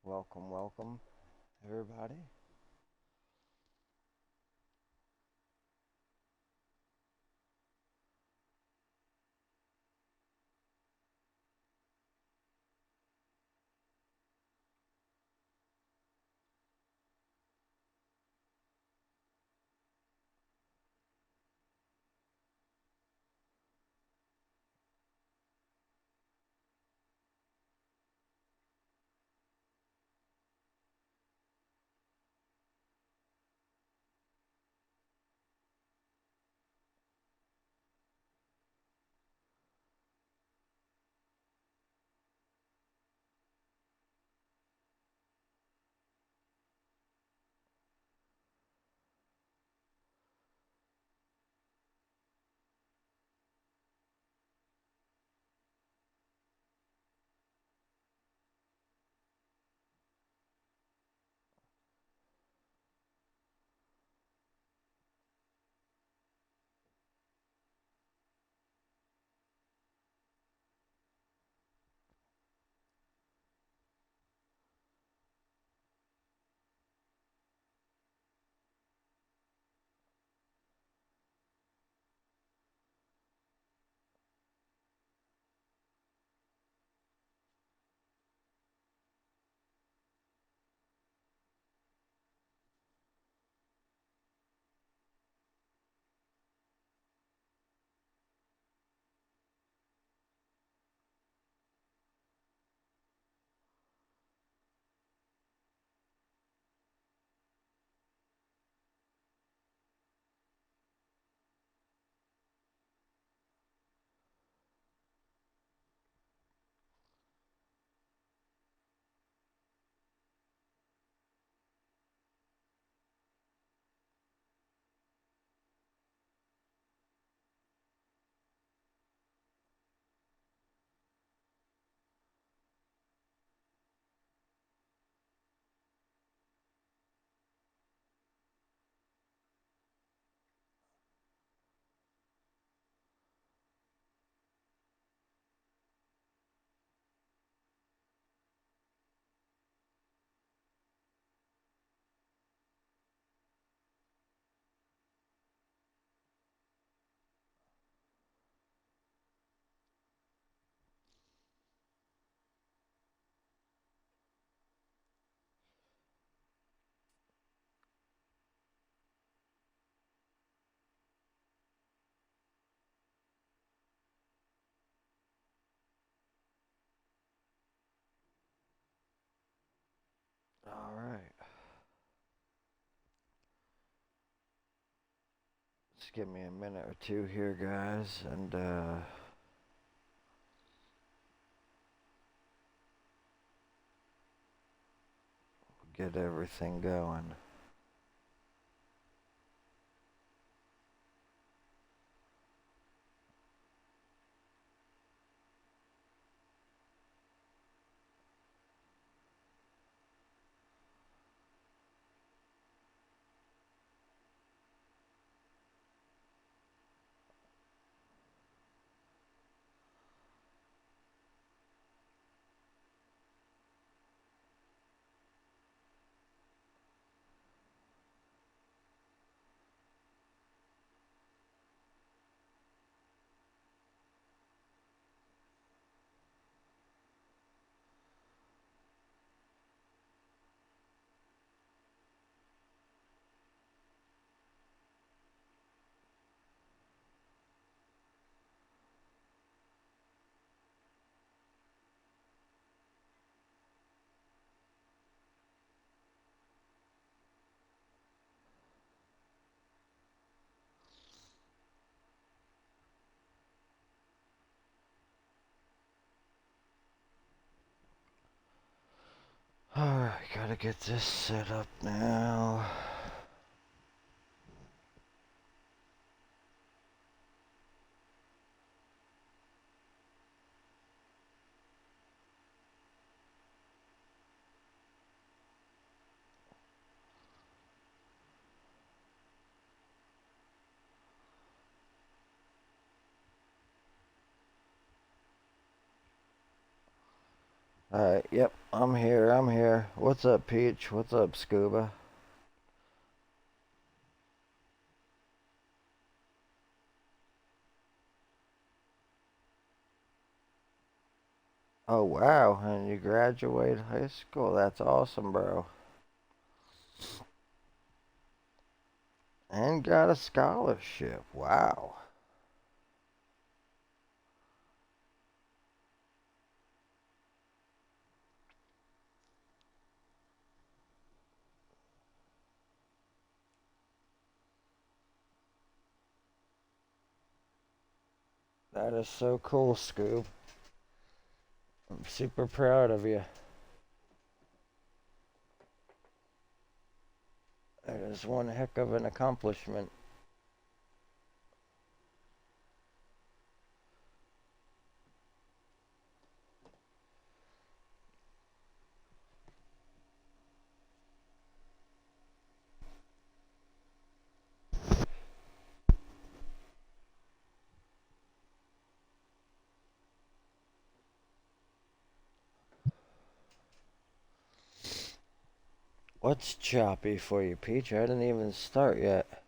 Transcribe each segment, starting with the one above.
Welcome, welcome, everybody. All right. Just give me a minute or two here, guys, and get everything going. All right, gotta get this set up now. Alright, yep, I'm here, I'm here. What's up, Peach? What's up, Scuba? Oh, wow, and you graduated high school. That's awesome, bro. And got a scholarship. Wow. That is so cool, Scoob. I'm super proud of you. That is one heck of an accomplishment. What's choppy for you, Peach? I didn't even start yet.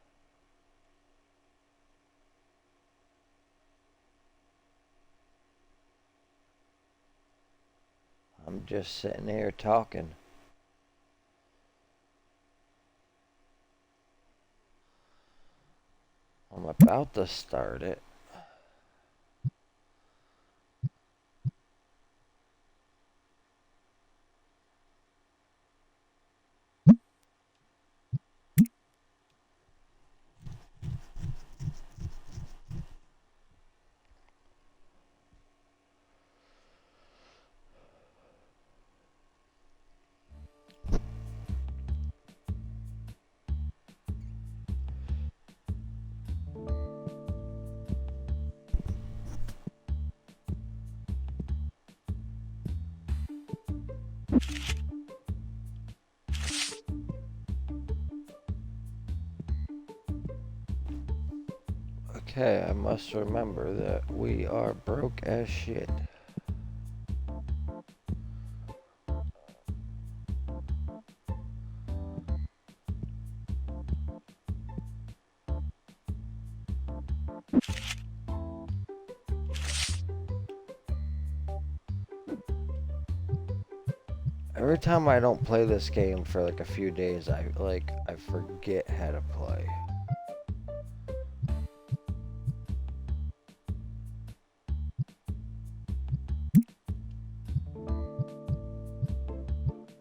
I'm just sitting here talking. I'm about to start it. Okay, I must remember that we are broke as shit. Every time I don't play this game for like a few days, I forget how to play.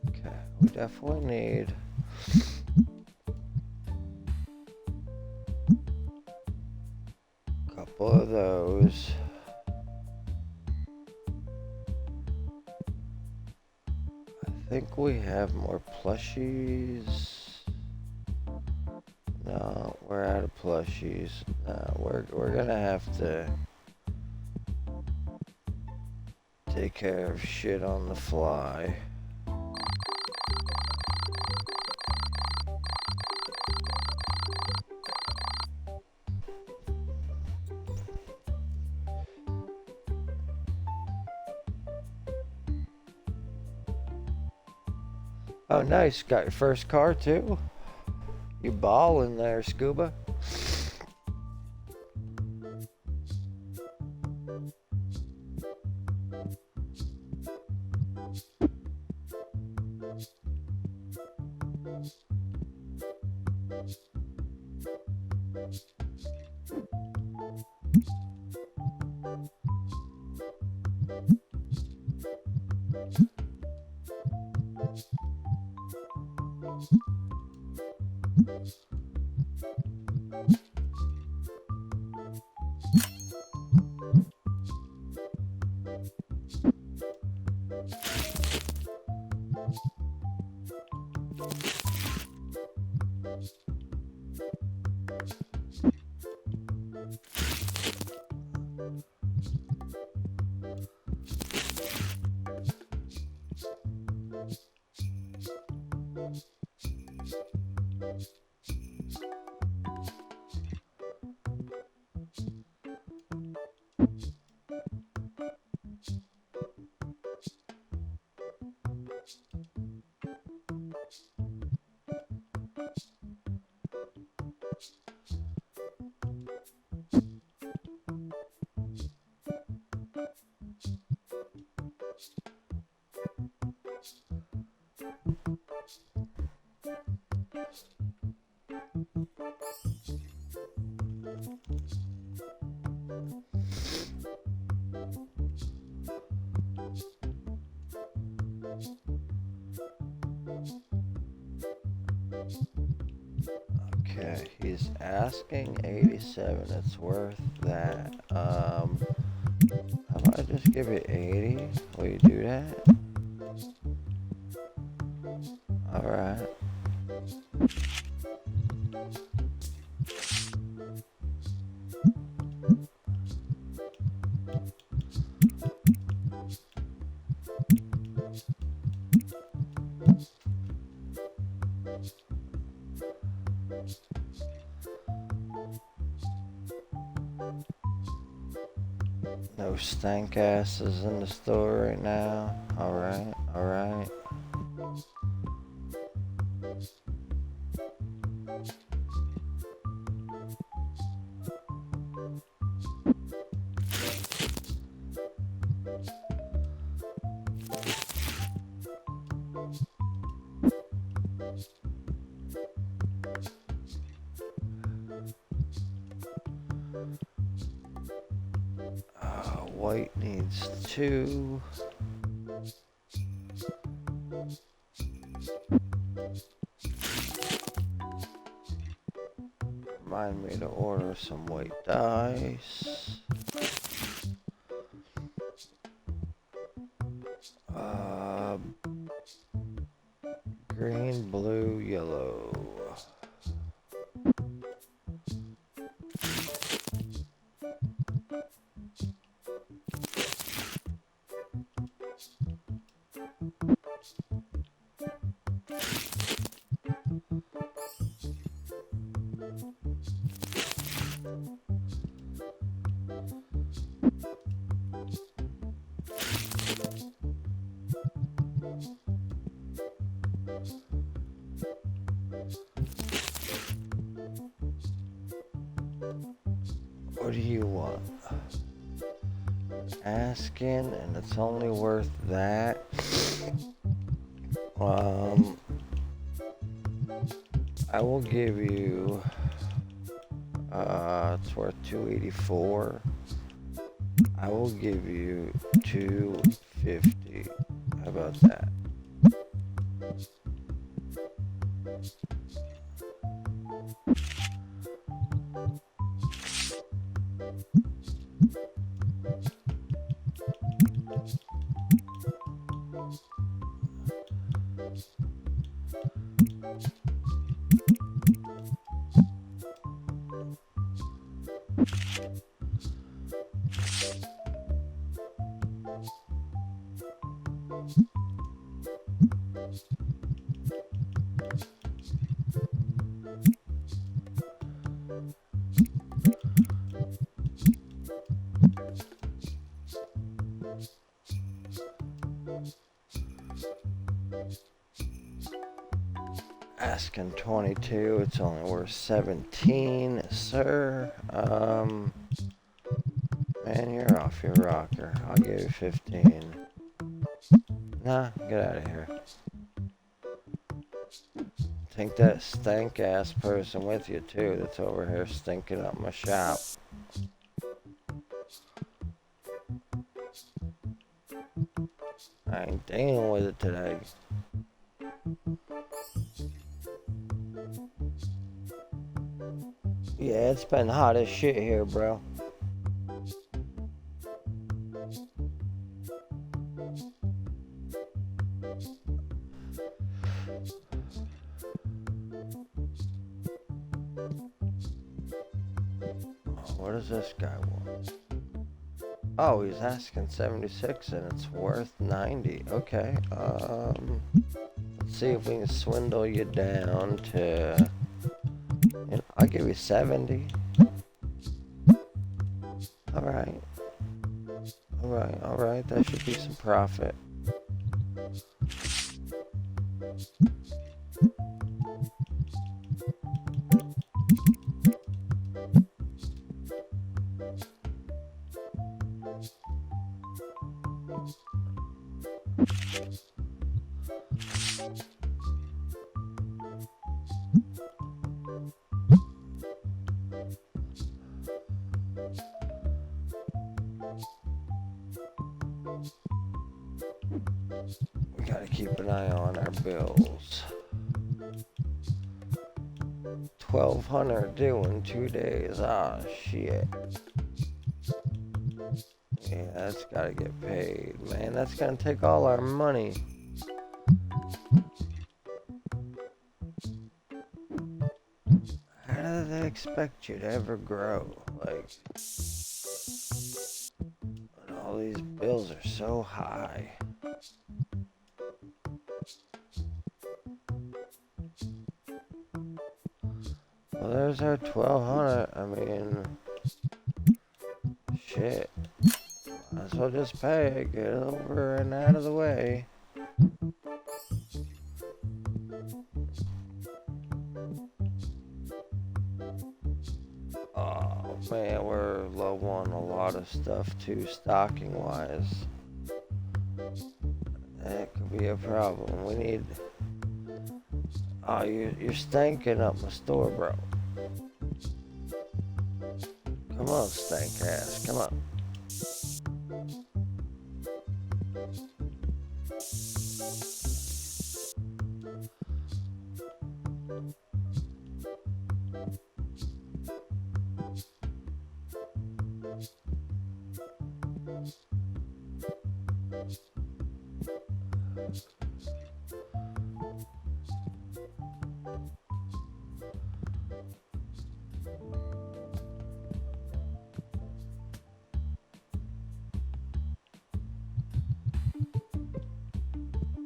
Okay, we definitely need a couple of those. I think we have more plushies. No, we're out of plushies. No, we're gonna have to take care of shit on the fly. Oh, nice. Got your first car, too? You ballin' there, Scuba. Okay, he's asking 87. It's worth that. How about I just give it 80? Will you do that? Alright. No stank asses in the store right now. Alright, alright. White needs 2. Remind me to order some white dice. Green, blue, yellow. What do you want? Asking, and it's only worth that. I will give you, it's worth 284. I will give you 250. How about that? Asking 22, it's only worth 17, sir. Man, you're off your rocker. I'll give you 15. Nah, get out of here. Take that stank ass person with you too that's over here stinking up my shop. I ain't dealing with it today. Yeah, it's been hot as shit here, bro. What does this guy want? Oh, he's asking 76 and it's worth 90. Okay, let's see if we can swindle you down to, I'll give you 70. Alright. Alright, that should be some profit. We gotta keep an eye on our bills. 1,200 due in 2 days. Ah, shit. Yeah, that's gotta get paid, man. That's gonna take all our money. How do they expect you to ever grow? Like, when all these bills are so high. Well, there's our 1,200. I mean, shit. Might as well just pay it. Get it over and out of the way. Oh man, we're low on a lot of stuff too, stocking wise. That could be a problem. We need. Oh, you're stanking up my store, bro. Come on, stank ass. Come on.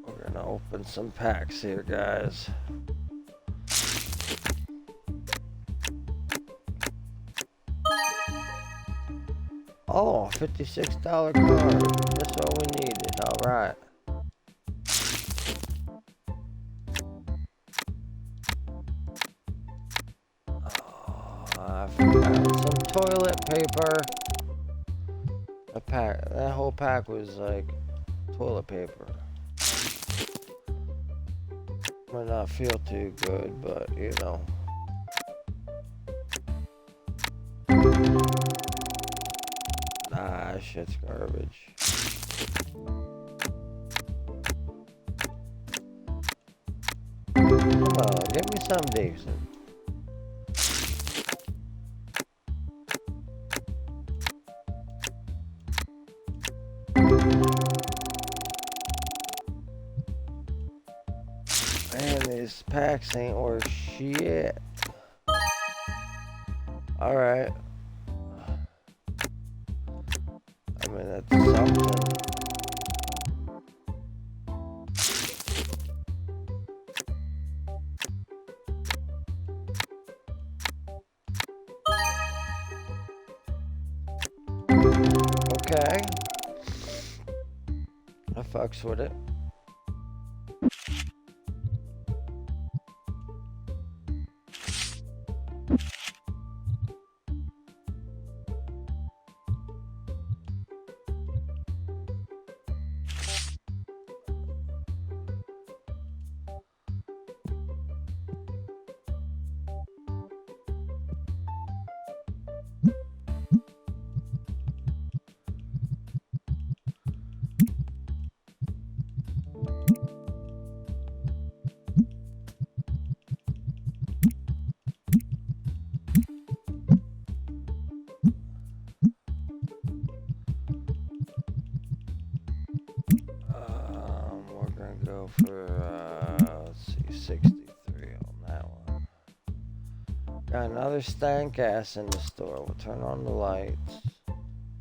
We're gonna open some packs here, guys. Oh, $56 card. Just what we needed. Alright. Oh, I forgot some toilet paper. That whole pack was like toilet paper. Might not feel too good, but you know. Nah, that shit's garbage. Come on, give me something decent. Man, these packs ain't worth shit. Alright. I mean, that's something. Okay. I fucks with it. We're gonna go for, let's see, 63 on that one. Got another stank ass in the store. We'll turn on the lights.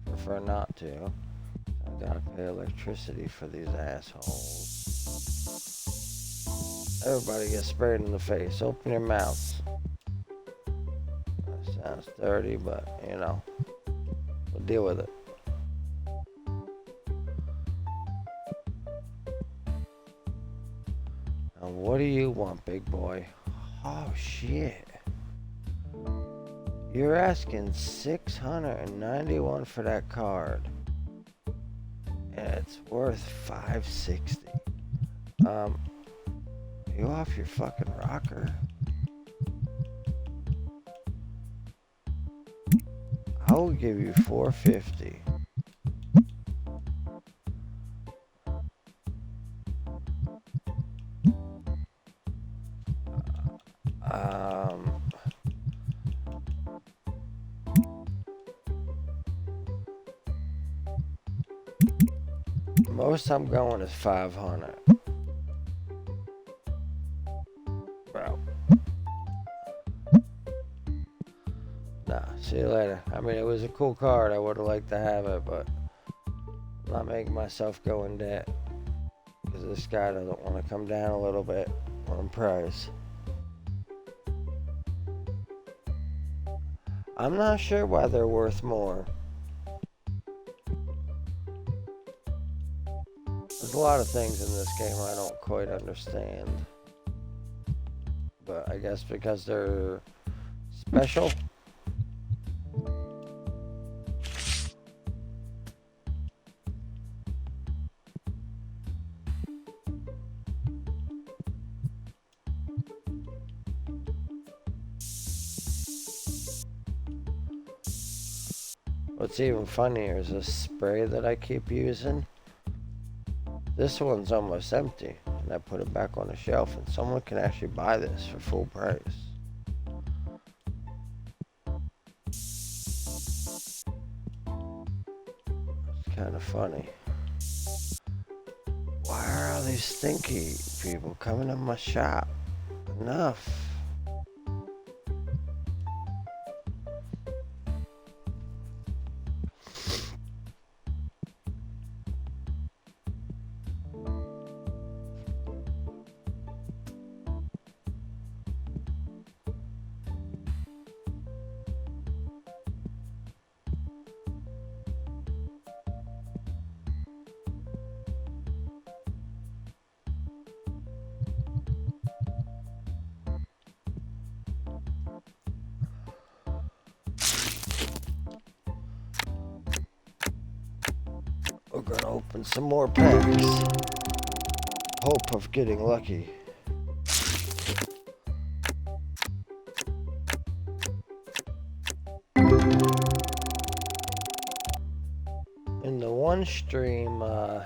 Prefer not to. I gotta pay electricity for these assholes. Everybody gets sprayed in the face. Open your mouths. That sounds dirty, but you know, we'll deal with it. Now, what do you want, big boy? Oh shit. You're asking $691 for that card. And it's worth $560. You off your fucking rocker? I will give you $450. Um, most I'm going is 500. Well, nah, see you later. I mean, it was a cool card. I would have liked to have it, but I'm not making myself go in debt. Because this guy doesn't want to come down a little bit on price. I'm not sure why they're worth more. There's a lot of things in this game I don't quite understand. But I guess because they're special. What's even funnier is this spray that I keep using. This one's almost empty, and I put it back on the shelf, and someone can actually buy this for full price. It's kind of funny. Why are all these stinky people coming in my shop? Enough. We're gonna open some more packs. Hope of getting lucky. In the one stream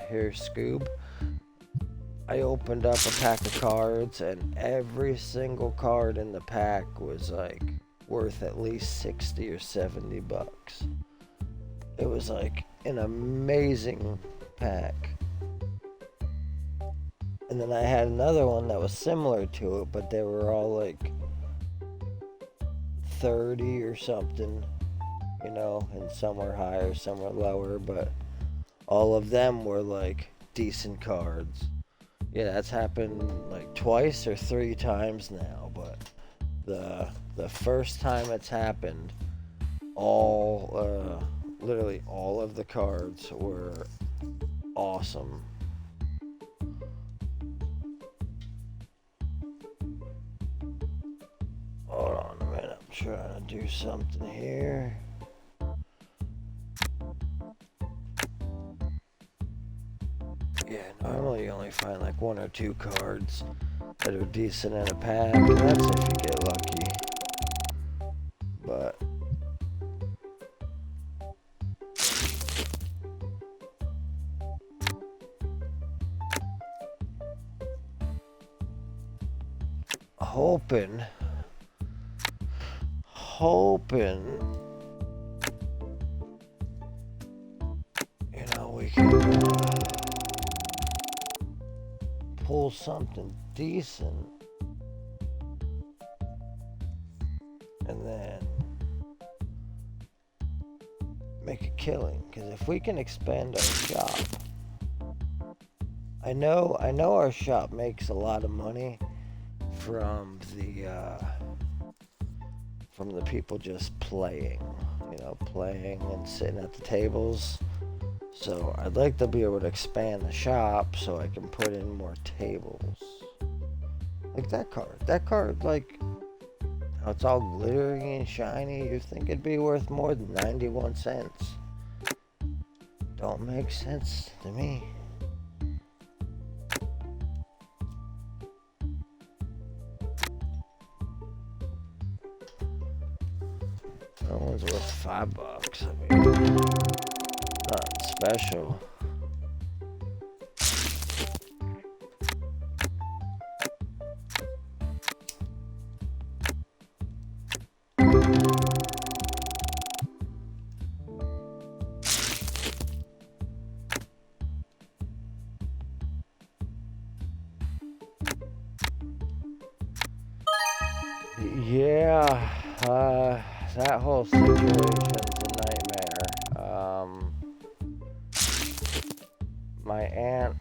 here, Scoob, I opened up a pack of cards, and every single card in the pack was like worth at least 60 or 70 bucks. It was like an amazing pack. And then I had another one that was similar to it, but they were all like 30 or something, you know, and some were higher, some were lower, but all of them were like decent cards. Yeah, that's happened like twice or 3 times now, but the first time it's happened, literally all of the cards were awesome. Hold on a minute, I'm trying to do something here. Yeah, normally you only find like 1 or 2 cards that are decent in a pack, and that's if you get lucky. But hoping, you know, we can pull something decent, and then make a killing. Because if we can expand our shop, I know our shop makes a lot of money from the people just playing, you know, playing and sitting at the tables. So I'd like to be able to expand the shop so I can put in more tables. Like that card, like how it's all glittery and shiny, you think it'd be worth more than 91 cents. Don't make sense to me. That one's worth $5. I mean, nothing special. Yeah, that whole situation's a nightmare. My aunt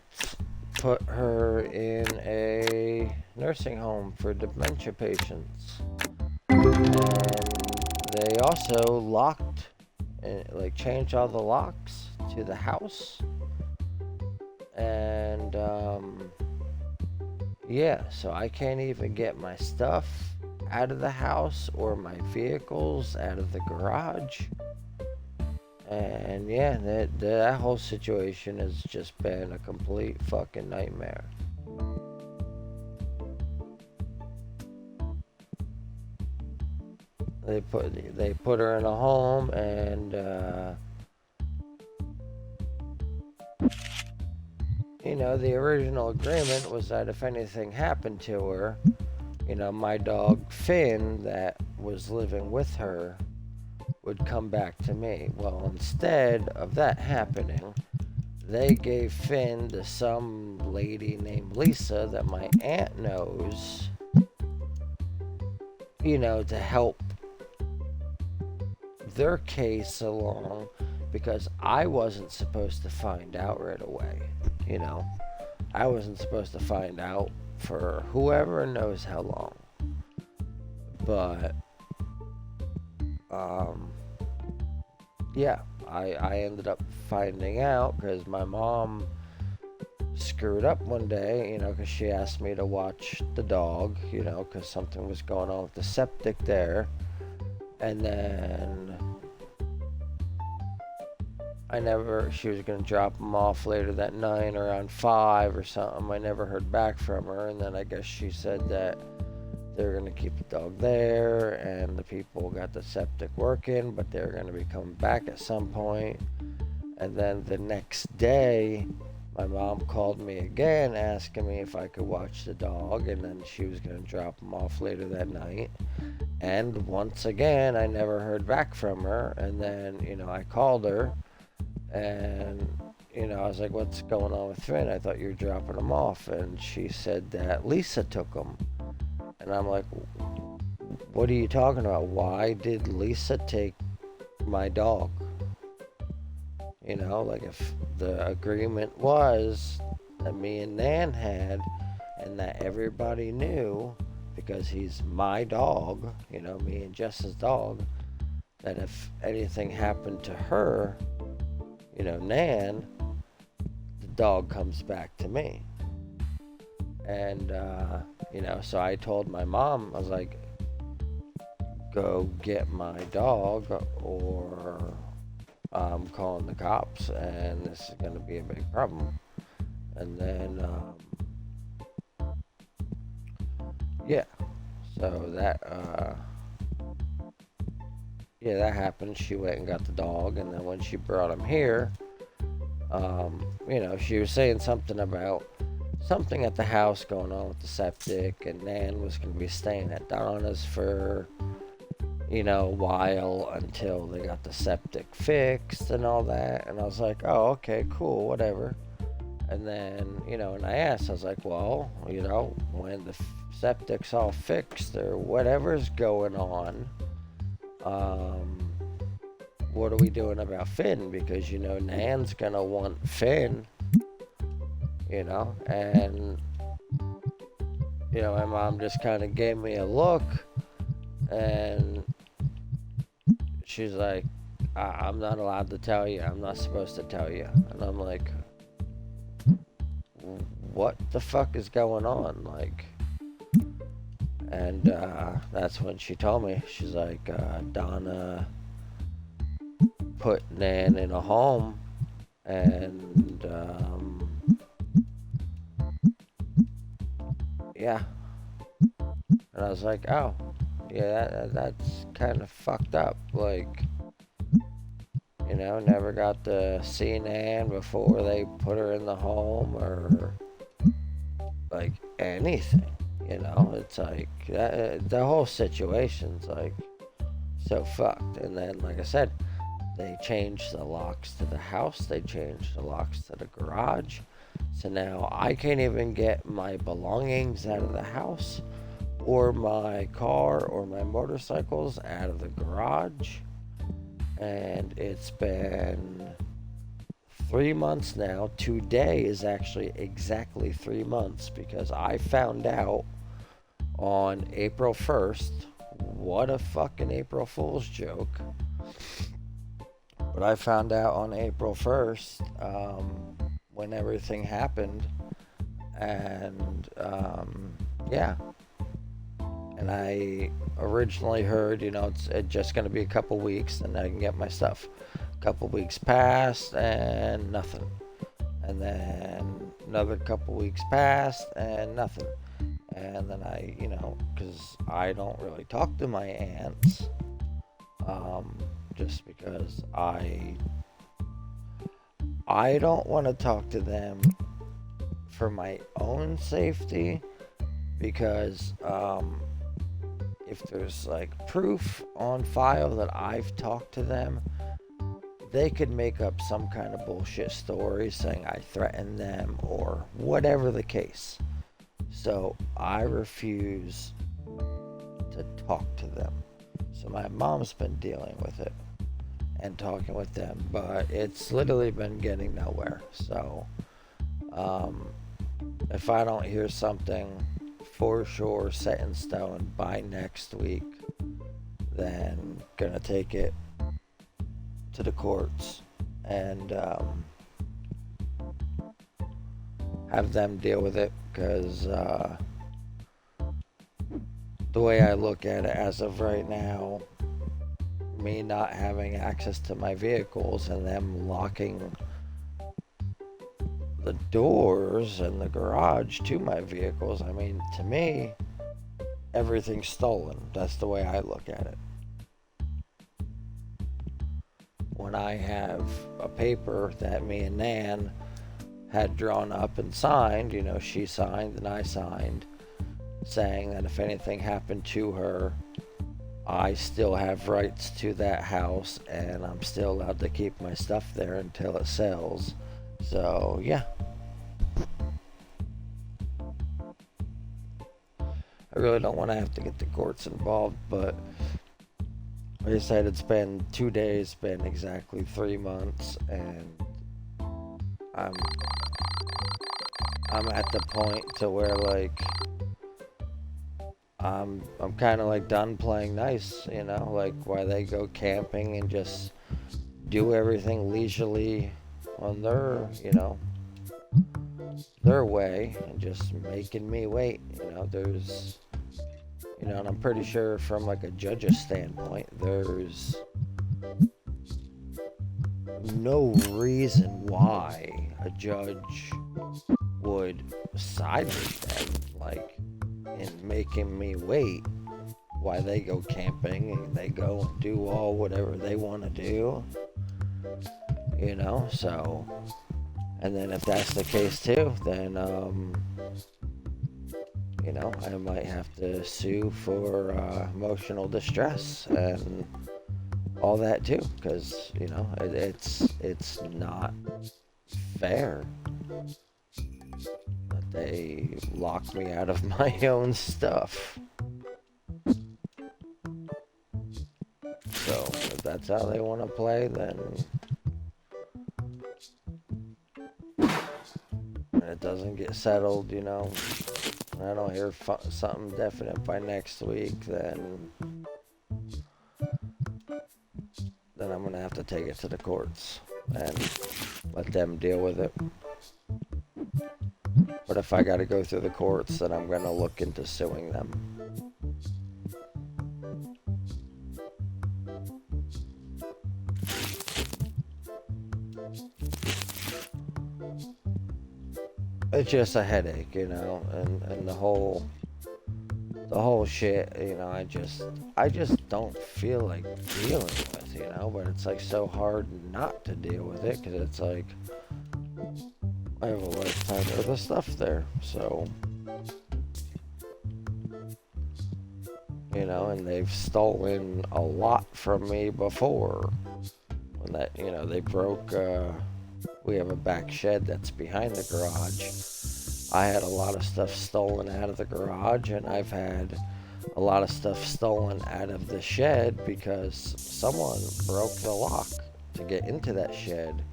put her in a nursing home for dementia patients. And they also locked, changed all the locks to the house. And, yeah, so I can't even get my stuff out of the house or my vehicles out of the garage. And yeah, that whole situation has just been a complete fucking nightmare. They put her in a home, and the original agreement was that if anything happened to her, my dog Finn that was living with her would come back to me. Well, instead of that happening, they gave Finn to some lady named Lisa that my aunt knows, to help their case along, because I wasn't supposed to find out right away. I wasn't supposed to find out for whoever knows how long. But, yeah, I ended up finding out because my mom screwed up one day, because she asked me to watch the dog, because something was going on with the septic there. And then she was going to drop him off later that night around 5 or something. I never heard back from her. And then I guess she said that they were going to keep the dog there, and the people got the septic working, but they were going to be coming back at some point. And then the next day, my mom called me again asking me if I could watch the dog, and then she was going to drop him off later that night. And once again, I never heard back from her. And then, I called her, and, I was like, what's going on with Finn? I thought you were dropping him off. And she said that Lisa took him. And I'm like, what are you talking about? Why did Lisa take my dog? If the agreement was that me and Nan had, and that everybody knew, because he's my dog, me and Jess's dog, that if anything happened to her, Nan, the dog comes back to me. And, so I told my mom, I was like, go get my dog, or I'm calling the cops, and this is going to be a big problem. And then, yeah, so that happened. She went and got the dog, and then when she brought him here, she was saying something about something at the house going on with the septic, and Nan was going to be staying at Donna's for, a while until they got the septic fixed and all that. And I was like, oh, okay, cool, whatever. And then, and I asked, I was like, well, when the septic's all fixed or whatever's going on, what are we doing about Finn? Because, Nan's going to want Finn, and, my mom just kind of gave me a look, and she's like, I'm not allowed to tell you. I'm not supposed to tell you. And I'm like, what the fuck is going on? And that's when she told me. She's like, Donna put Nan in a home, and yeah. And I was like, oh, yeah, that's kind of fucked up. Never got to see Nan before they put her in the home, or anything. It's like the whole situation's so fucked. And then, like I said, they changed the locks to the house, they changed the locks to the garage. So now I can't even get my belongings out of the house or my car or my motorcycles out of the garage. And it's been 3 months now. Today is actually exactly 3 months because I found out on April 1st. What a fucking April Fool's joke. But I found out on April 1st when everything happened. And yeah. And I originally heard, it's just going to be a couple weeks and I can get my stuff. A couple weeks passed and nothing. And then another couple weeks passed and nothing. And then I, because I don't really talk to my aunts, just because I don't want to talk to them for my own safety, because if there's like proof on file that I've talked to them, they could make up some kind of bullshit story saying I threatened them or whatever the case. So I refuse to talk to them. So my mom's been dealing with it and talking with them, but it's literally been getting nowhere. So if I don't hear something for sure set in stone by next week, then gonna take it to the courts and have them deal with it, because the way I look at it as of right now, me not having access to my vehicles and them locking the doors and the garage to my vehicles, I mean, to me, everything's stolen. That's the way I look at it. When I have a paper that me and Nan had drawn up and signed, she signed and I signed, saying that if anything happened to her, I still have rights to that house and I'm still allowed to keep my stuff there until it sells. So, yeah. I really don't want to have to get the courts involved, but like I said, it's been 2 days, been exactly 3 months, and I'm at the point to where, like, I'm kind of like done playing nice, like why they go camping and just do everything leisurely on their, their way, and just making me wait. There's, and I'm pretty sure from like a judge's standpoint, there's no reason why a judge would side with them, like, in making me wait while they go camping and they go and do all whatever they want to do, so, and then if that's the case too, then, I might have to sue for emotional distress and all that too, because, it's not fair that they lock me out of my own stuff. So, if that's how they want to play, then when it doesn't get settled, I don't hear something definite by next week, then I'm going to have to take it to the courts and let them deal with it. But if I got to go through the courts, then I'm going to look into suing them. It's just a headache, and the whole shit, I just don't feel like dealing with, but it's like so hard not to deal with it, because it's like I have a lifetime worth of stuff there, so, and they've stolen a lot from me before. When that, they broke, we have a back shed that's behind the garage. I had a lot of stuff stolen out of the garage, and I've had a lot of stuff stolen out of the shed because someone broke the lock to get into that shed.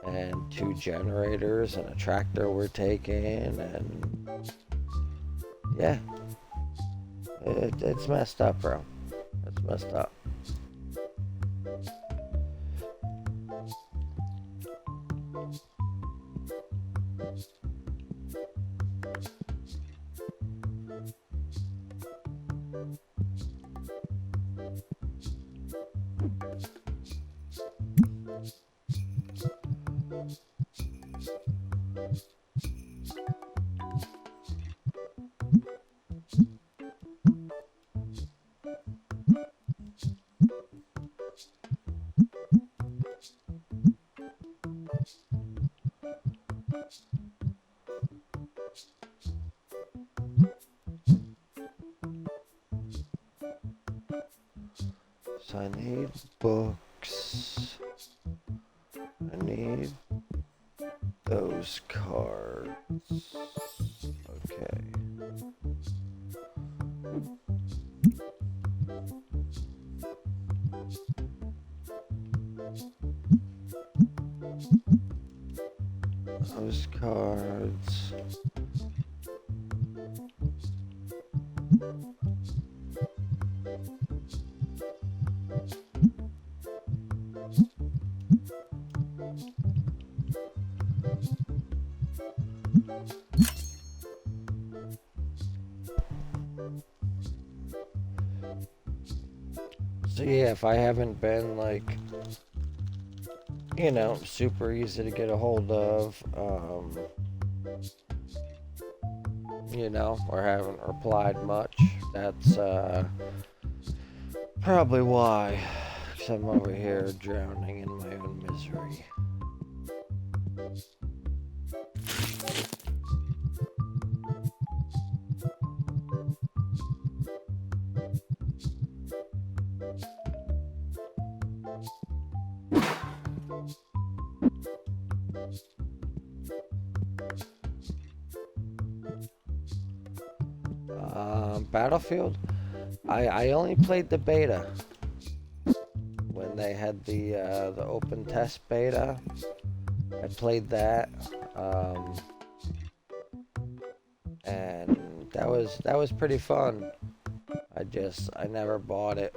And 2 generators and a tractor were taken, and yeah, it's messed up, bro. It's messed up. So I need books. I need those cards. Okay. Those cards. So yeah, if I haven't been like, you know, super easy to get a hold of, you know, or haven't replied much, that's probably why. 'Cause I'm over here drowning in my own misery. Battlefield? I only played the beta when they had the open test beta. I played that, and that was pretty fun. I never bought it.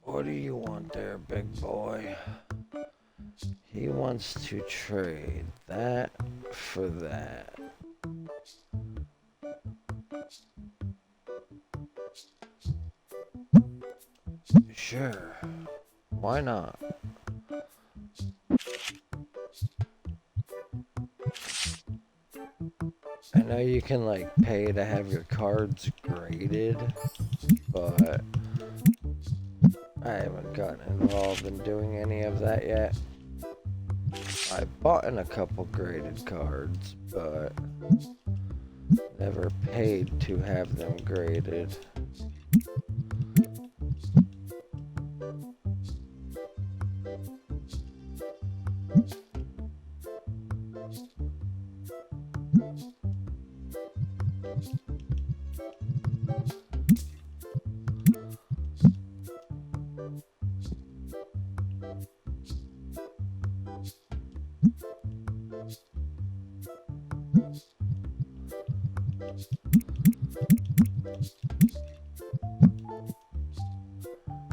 What do you want there, big boy? He wants to trade that for that. Sure. Why not? I know you can like pay to have your cards graded, but I haven't gotten involved in doing any of that yet. I bought in a couple graded cards, but never paid to have them graded.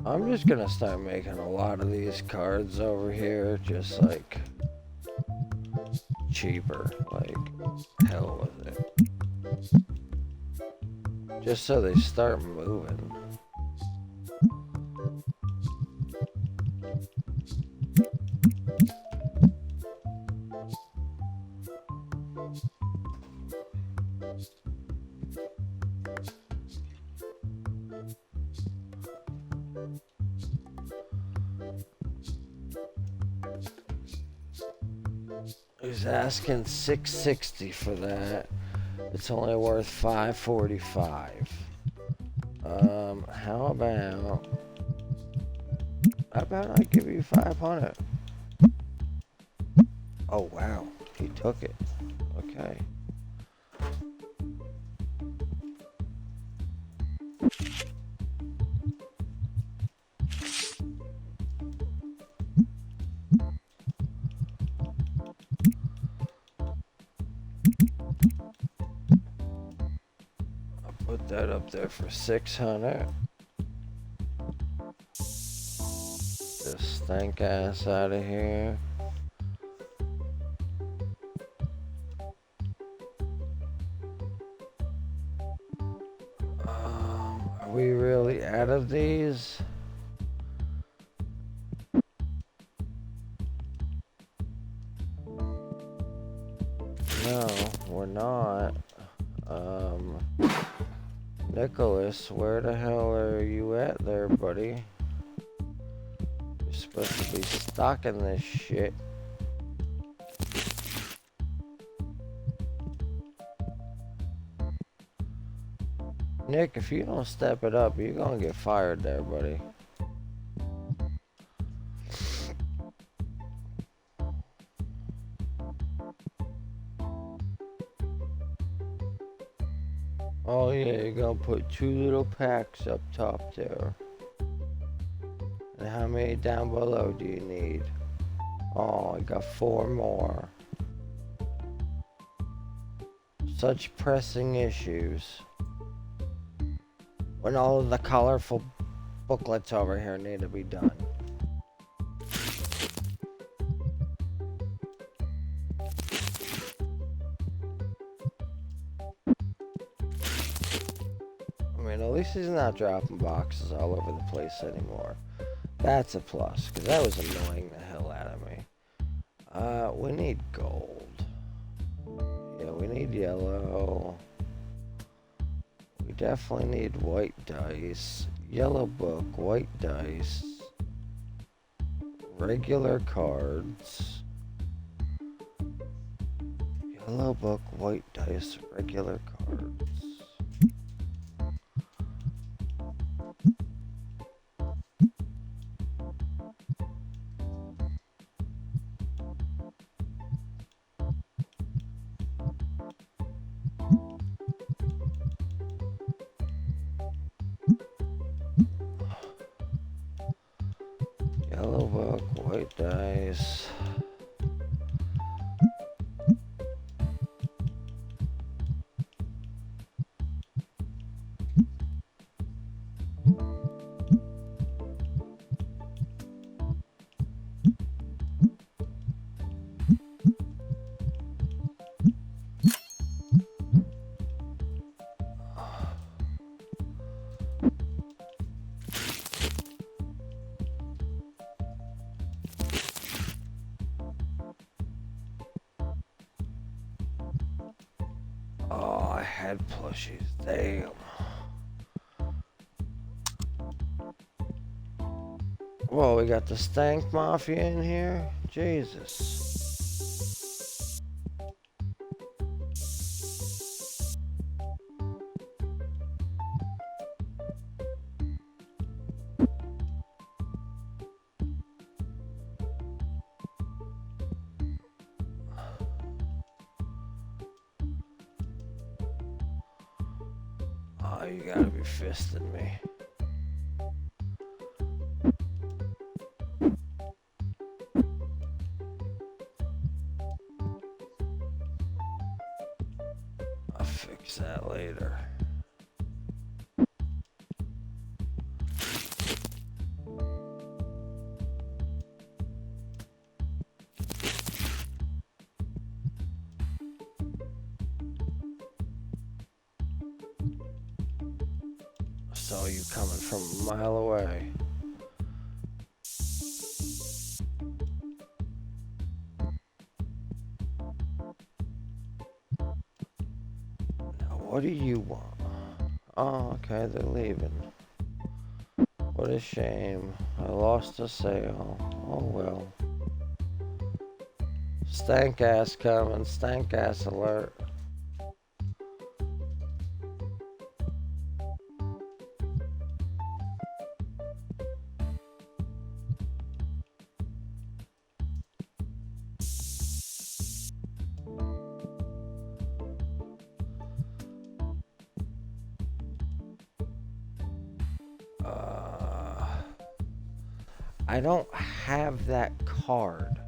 I'm just gonna start making a lot of these cards over here, just like cheaper, like hell with it. Just so they start moving. He's asking $660 for that. It's only worth $545. How about I give you 500? Oh wow, he took it. Okay. Put that up there for 600. This stank ass out of here. Are we really out of these? No, we're not. Nicholas, where the hell are you at there, buddy? You're supposed to be stocking this shit. Nick, if you don't step it up, you're gonna get fired there, buddy. Oh yeah, you're gonna put 2 little packs up top there. And how many down below do you need? Oh, I got 4 more. Such pressing issues. When all of the colorful booklets over here need to be done. I mean, at least he's not dropping boxes all over the place anymore. That's a plus, because that was annoying the hell out of me. We need gold. Yeah, we need yellow. We definitely need white dice. Yellow book, white dice. Regular cards. Yellow book, white dice, regular cards. Yellow book, white dice. head plushies. Damn. Whoa, we got the Stank Mafia in here? Jesus. Oh, you gotta be fisting me. I'll fix that later. I saw you coming from a mile away. Now, what do you want? Oh, okay, they're leaving. What a shame. I lost a sale. Oh well. Stank ass coming. Stank ass alert. I don't have that card.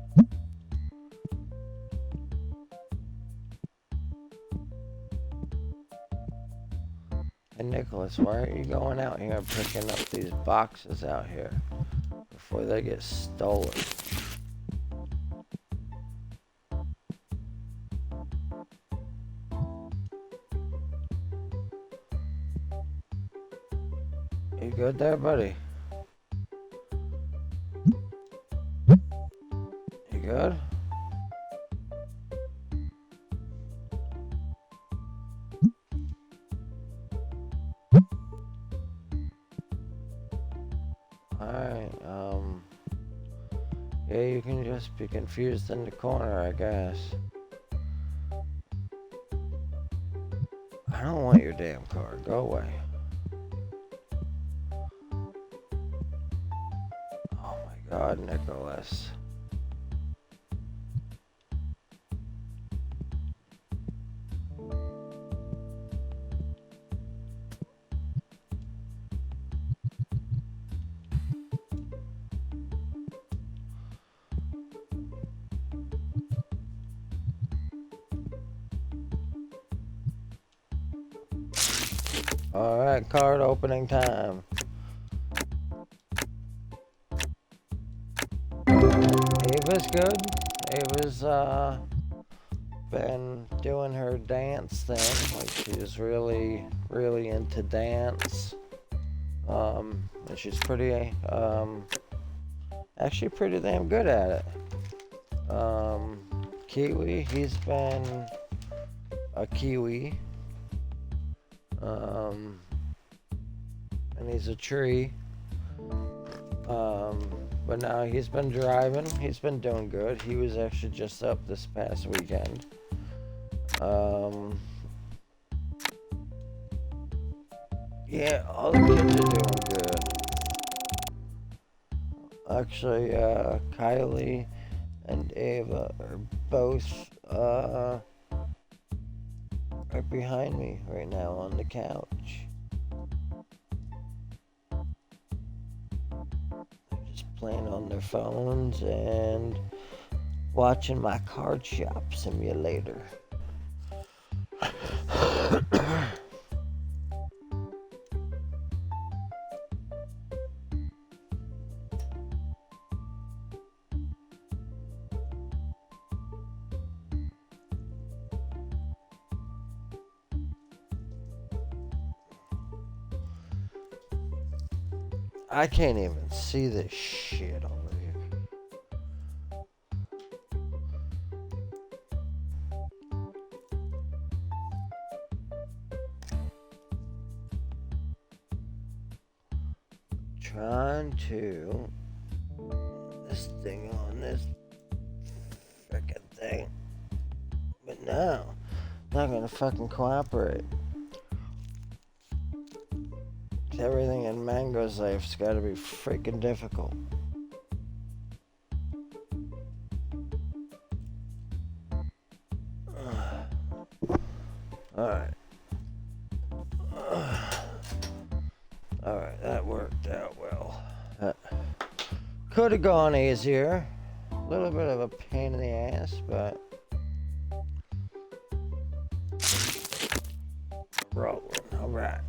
Hey Nicholas, why aren't you going out here and picking up these boxes out here before they get stolen? You good there, buddy? You good? Alright, yeah, you can just be confused in the corner, I guess. I don't want your damn car. Go away. Oh my god, Nicholas. Alright, card opening time. Ava's good. Ava's, been doing her dance thing. Like, she's really, really into dance. And she's pretty, actually pretty damn good at it. Kiwi, he's been a Kiwi. And he's a tree. But now he's been driving. He's been doing good. He was actually just up this past weekend. Yeah, all the kids are doing good. Actually, Kylie and Ava are both, right behind me right now on the couch. They're just playing on their phones and watching my card shop simulator. I can't even see this shit over here. trying to this thing on this frickin' thing, but no, not gonna fucking cooperate. Everything in Mango's life's gotta be freaking difficult. Alright. Alright, that worked out well. Could have gone easier. A little bit of a pain in the ass, but rolling. Alright.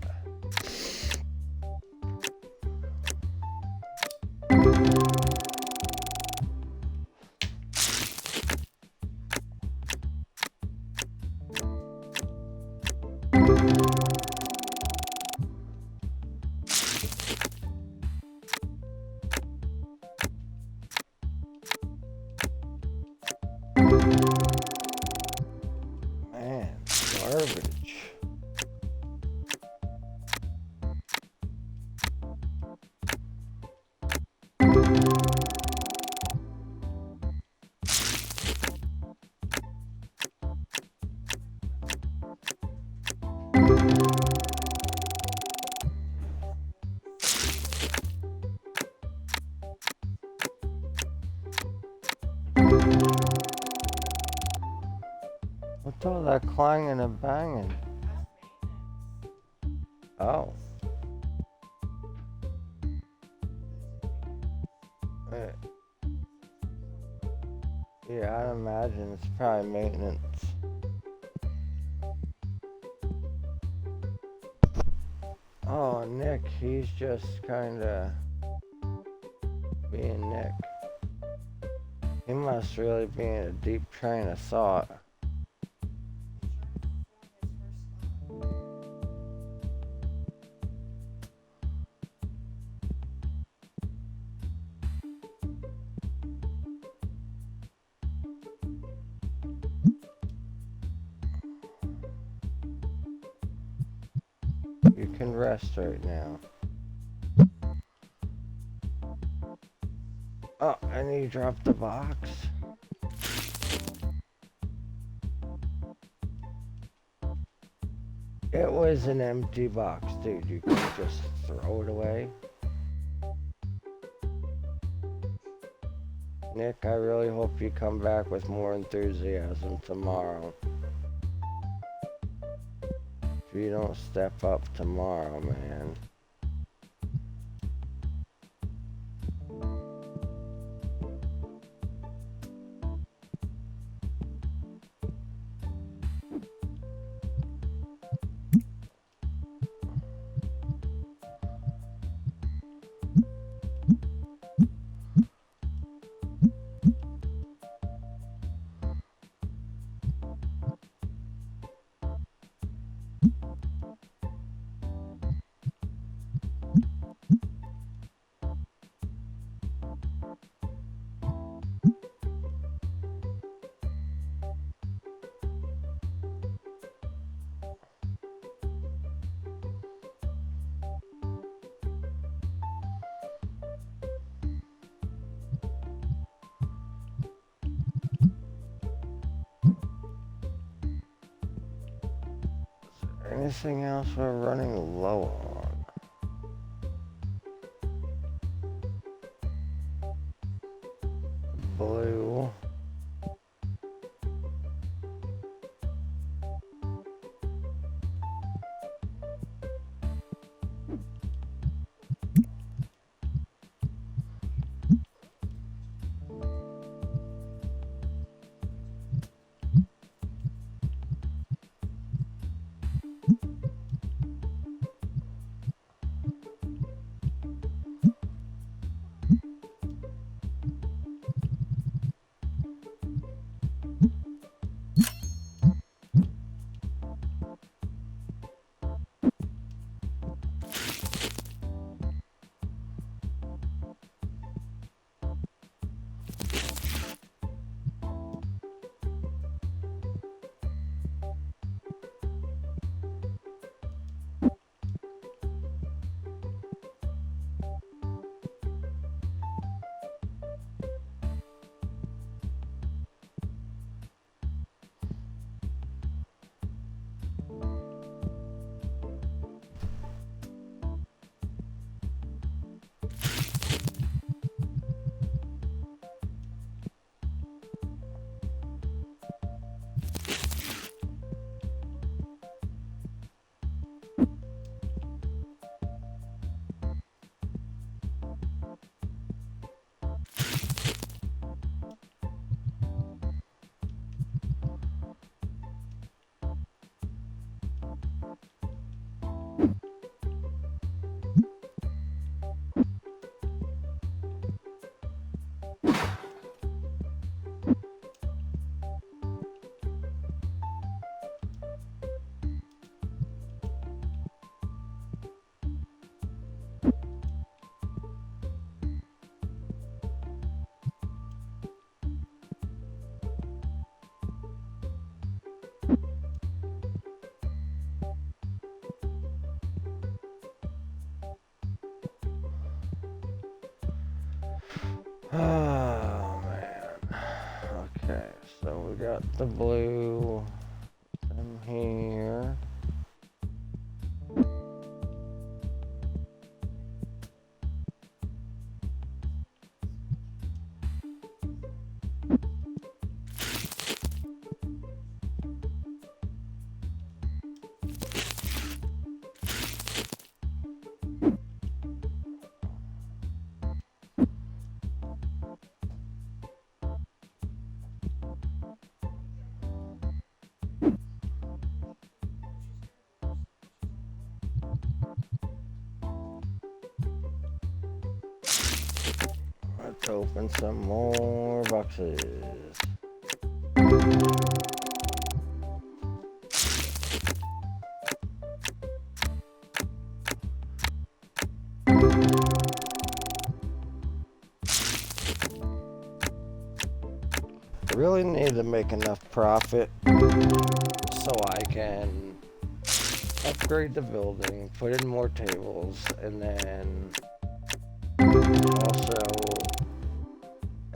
Man, garbage. What's all that clanging and banging? Oh. Yeah, I'd imagine it's probably maintenance. Oh, Nick, he's just kinda being Nick. He must really be in a deep train of thought. You can rest right now. Oh, and you dropped the box. It was an empty box, dude. You could just throw it away. Nick, I really hope you come back with more enthusiasm tomorrow. If you don't step up tomorrow, man. Anything else we're running low on? Blue. Oh man. Okay, so we got the blue in here. Let's open some more boxes. I really need to make enough profit so I can upgrade the building, put in more tables, and then also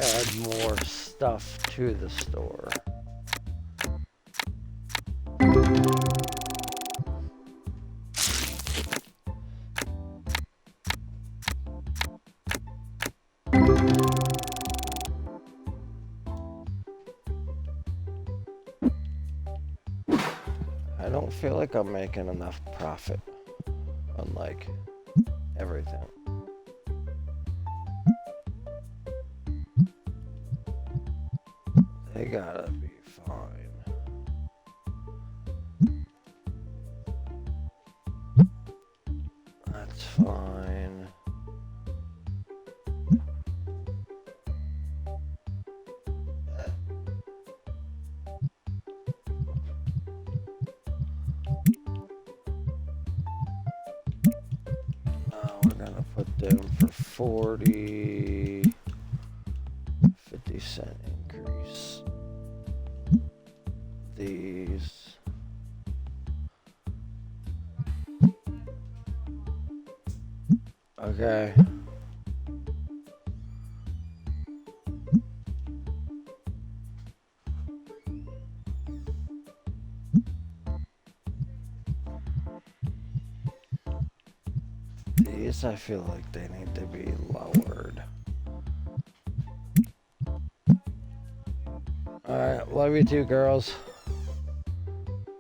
add more stuff to the store. I don't feel like I'm making enough profit on like everything. They gotta be fine. That's fine. We're gonna put them for 40, 50-cent increase. These. Okay. These I feel like they need to be lowered. Alright, love you too, girls.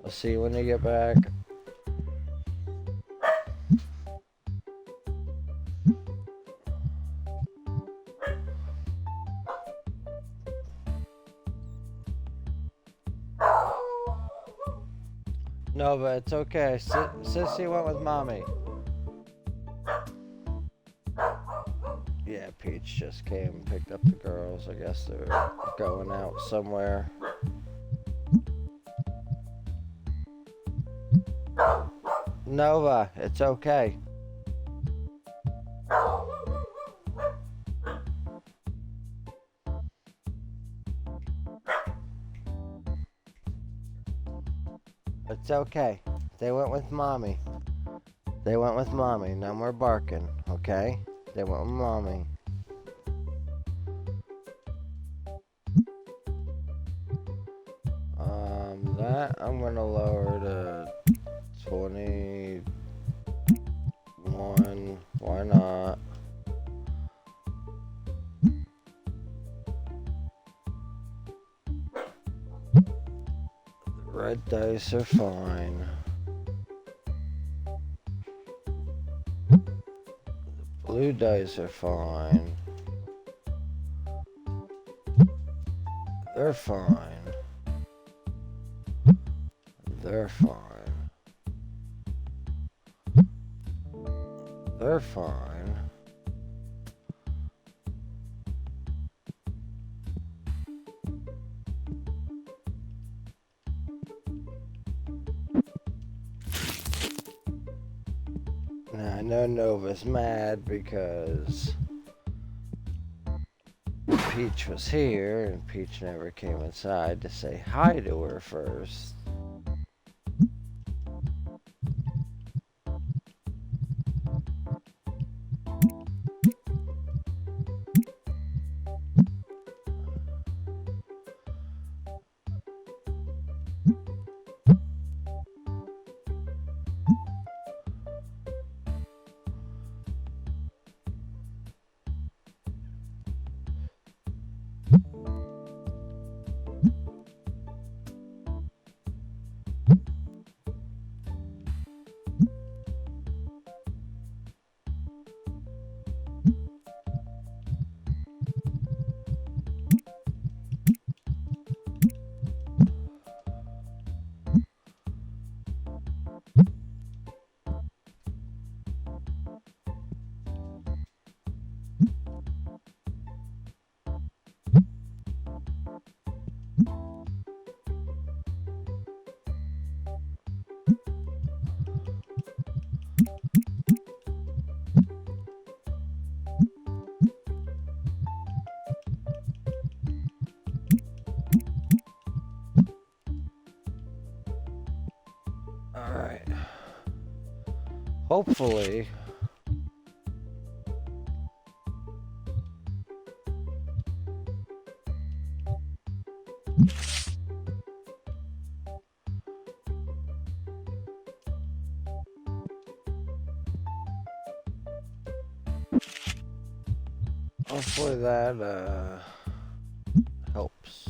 I'll see you when you get back. No, but it's okay. Sissy went with mommy. Yeah, Peach just came and picked up the girls. I guess they're going out somewhere. Nova, it's okay. It's okay. They went with mommy. They went with mommy. No more barking, okay? They went with mommy. That I'm gonna lower to 21. Why not? The red dice are fine. The blue dice are fine. They're fine. They're fine. They're fine. Now I know Nova's mad because Peach was here and Peach never came inside to say hi to her first. hopefully that helps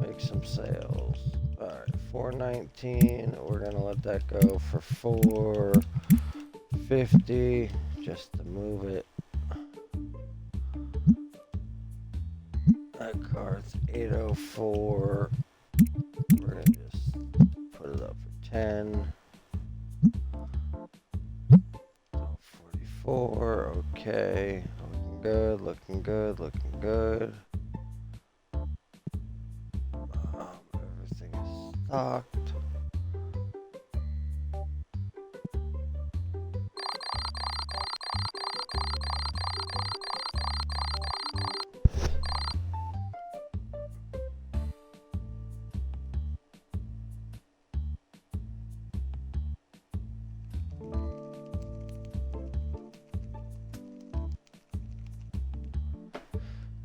make some sales. Alright, 419. We're gonna let that go for 450 just to move it. That card's 804. We're gonna just put it up for 10. 44. Okay. Looking good, looking good, looking good. Everything is stocked.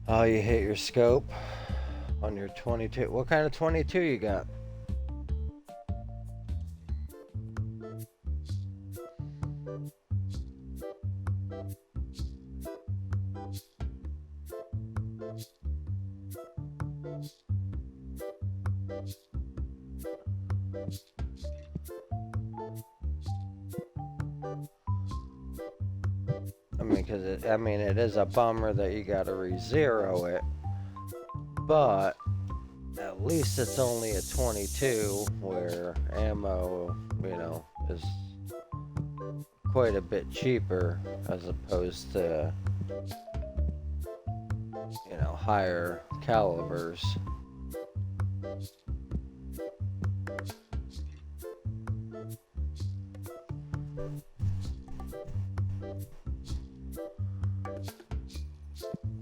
Oh, you hit your scope on your 22. What kind of 22 you got? I mean, it is a bummer that you gotta re-zero it, but at least it's only a 22, where ammo, you know, is quite a bit cheaper as opposed to, you know, higher calibers.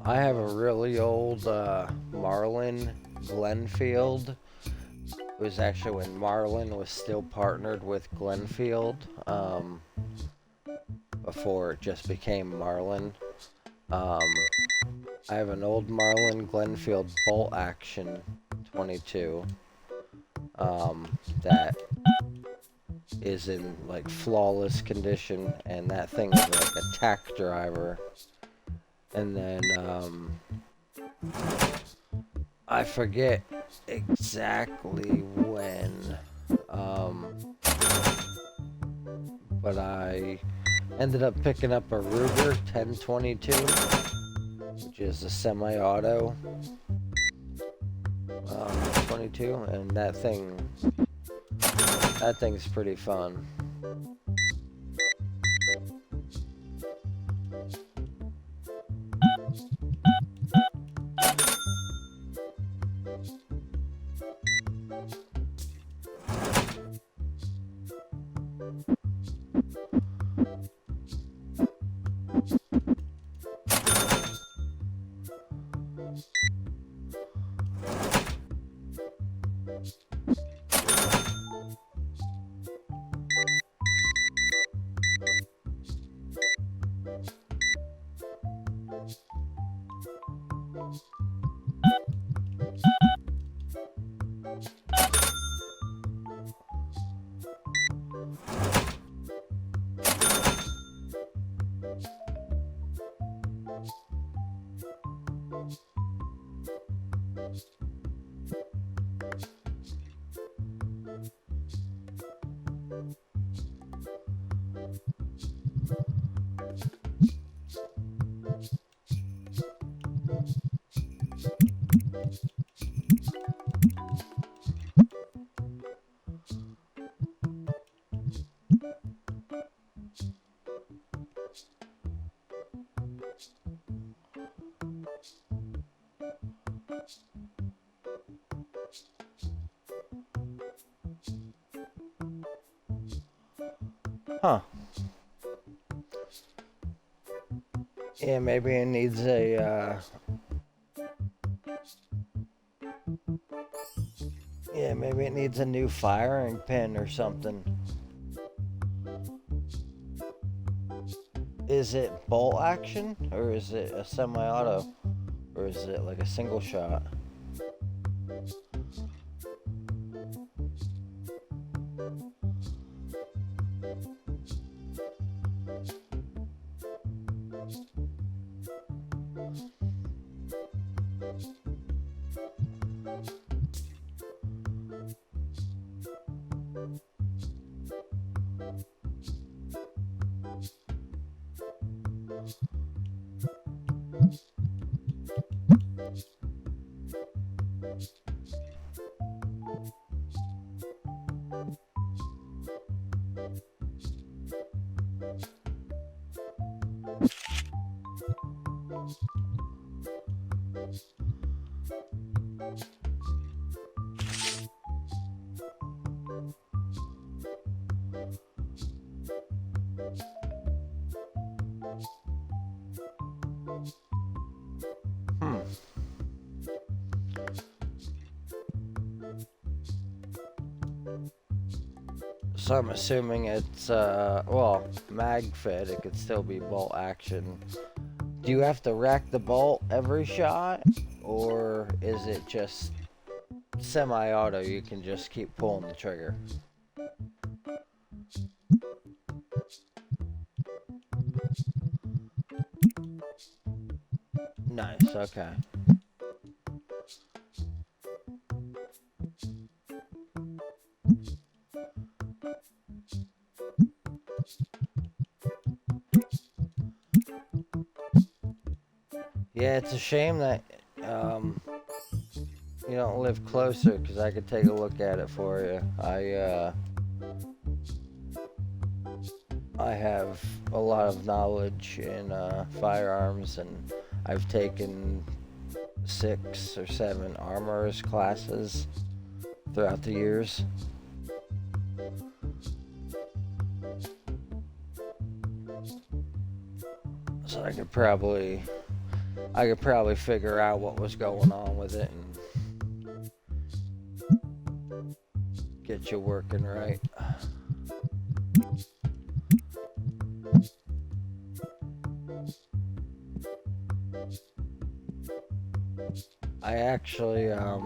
I have a really old Marlin Glenfield. It was actually when Marlin was still partnered with Glenfield, before it just became Marlin. I have an old Marlin Glenfield bolt action 22 that is in like flawless condition, and that thing is like a tack driver. And then I forget exactly when, but I ended up picking up a Ruger 1022, which is a semi-auto 22, and that thing's pretty fun. Huh. Yeah, maybe it needs a, yeah, maybe it needs a new firing pin or something. Is it bolt action, or is it a semi-auto, or is it like a single shot? Hmm. So I'm assuming it's, well, mag fed, it could still be bolt action. Do you have to rack the bolt every shot, or is it just semi-auto, you can just keep pulling the trigger? Nice, okay. Yeah, it's a shame that you don't live closer, because I could take a look at it for you. I have a lot of knowledge in firearms, and I've taken 6 or 7 armorers classes throughout the years. So I could probably figure out what was going on with it and get you working right. I actually, a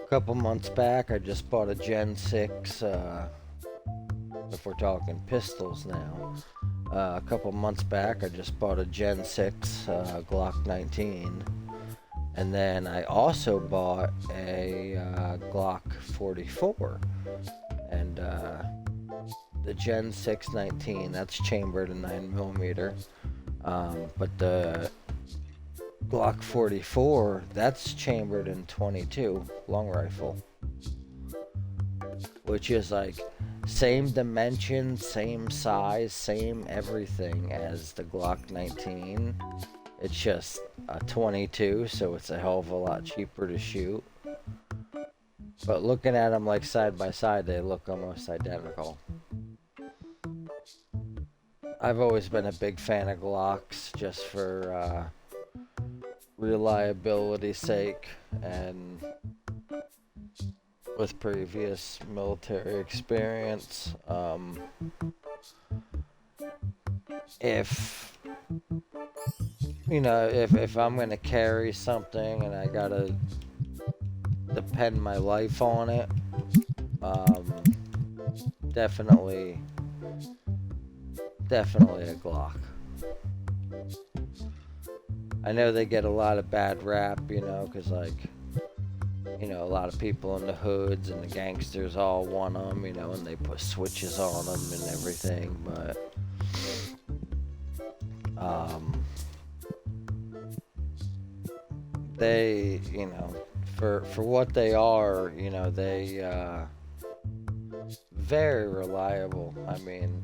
couple months back, I just bought a Gen 6, if we're talking pistols now. A couple months back, I just bought a Gen 6 Glock 19. And then I also bought a Glock 44. And the Gen 6 19, that's chambered in 9mm. But the Glock 44, that's chambered in 22 long rifle, which is like same dimension, same size, same everything as the Glock 19. It's just a 22, so it's a hell of a lot cheaper to shoot. But looking at them like side by side, they look almost identical. I've always been a big fan of Glocks, just for reliability's sake, and with previous military experience. If I'm gonna carry something and I gotta depend my life on it, definitely a Glock. I know they get a lot of bad rap, because a lot of people in the hoods and the gangsters all want them, and they put switches on them and everything, but they, for what they are, they very reliable. I mean,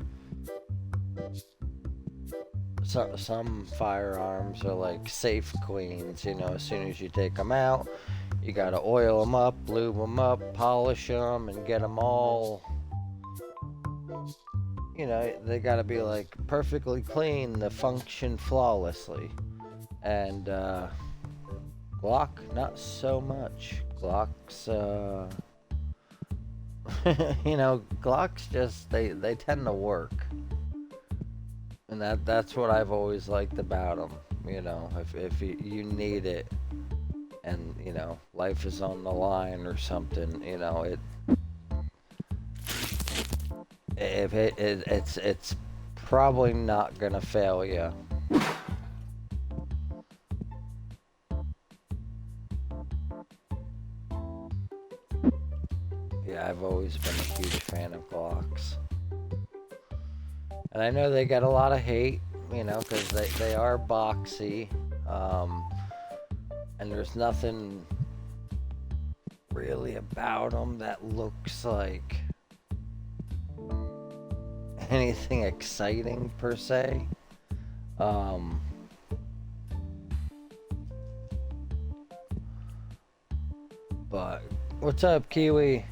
some firearms are like safe queens, as soon as you take them out, you gotta oil them up, lube them up, polish them, and get them all, they gotta be like perfectly clean to function flawlessly. And Glock, not so much. Glock's You know, Glocks just they tend to work, and that's what I've always liked about them. You know, if you need it, and you know life is on the line or something, you know it's probably not gonna fail you. Yeah, I've always been a huge fan of Glocks. And I know they get a lot of hate, you know, because they are boxy. Um, and there's nothing really about them that looks like anything exciting per se. Um, but what's up, Kiwi?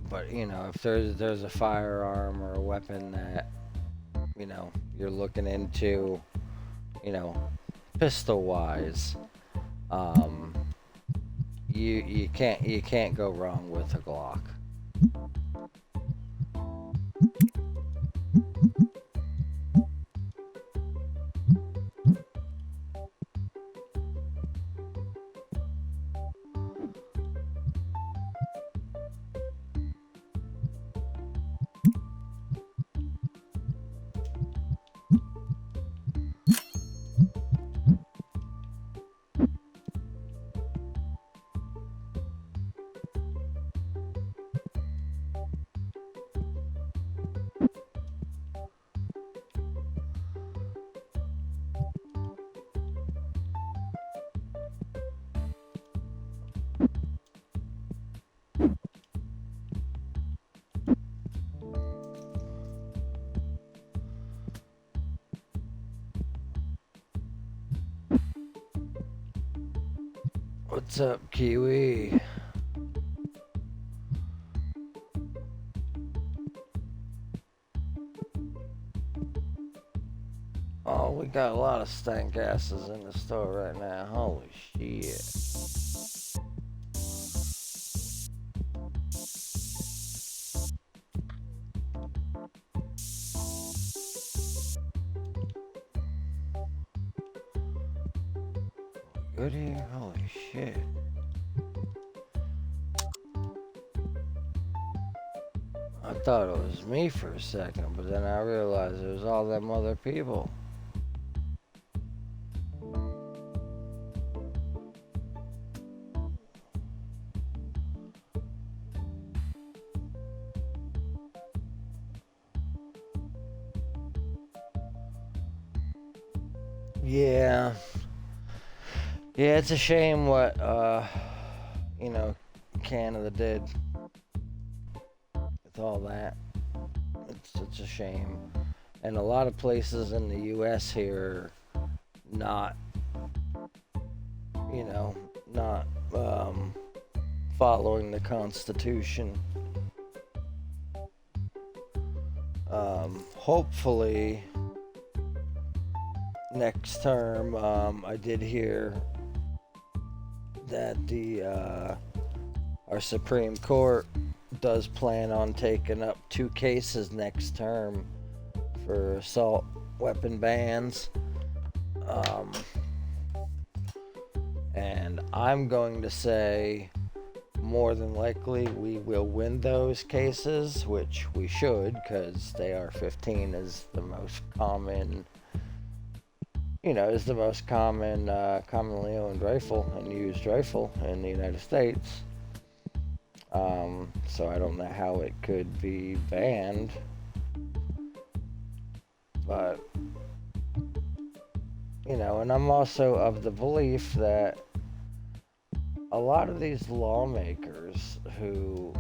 But you know, if there's a firearm or a weapon that you know you're looking into, you know, pistol wise, um, you can't go wrong with a Glock. What's up, Kiwi? Oh, we got a lot of stank asses in the store right now. Holy shit. Good here? Holy shit. I thought it was me for a second, but then I realized it was all them other people. Yeah. Yeah, it's a shame what, you know, Canada did with all that. It's a shame. And a lot of places in the U.S. here not, you know, not following the Constitution. Hopefully, next term, I did hear that our Supreme Court does plan on taking up 2 cases next term for assault weapon bans. And I'm going to say more than likely we will win those cases, which we should, because the AR-15 is the most common, you know, is the most common, commonly owned rifle and used rifle in the United States. So I don't know how it could be banned, but you know, and I'm also of the belief that a lot of these lawmakers who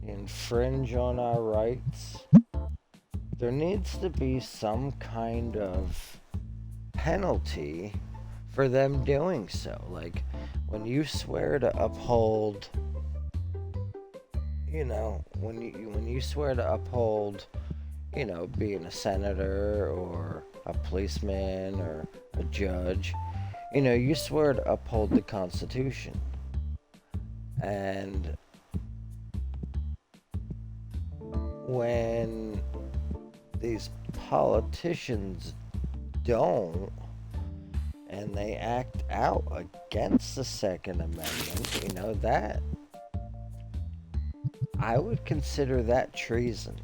infringe on our rights, there needs to be some kind of penalty for them doing so. Like when you swear to uphold, you know, when you swear to uphold, you know, being a senator or a policeman or a judge, you know, you swear to uphold the Constitution. And when these politicians don't, and they act out against the Second Amendment, you know, that I would consider that treason.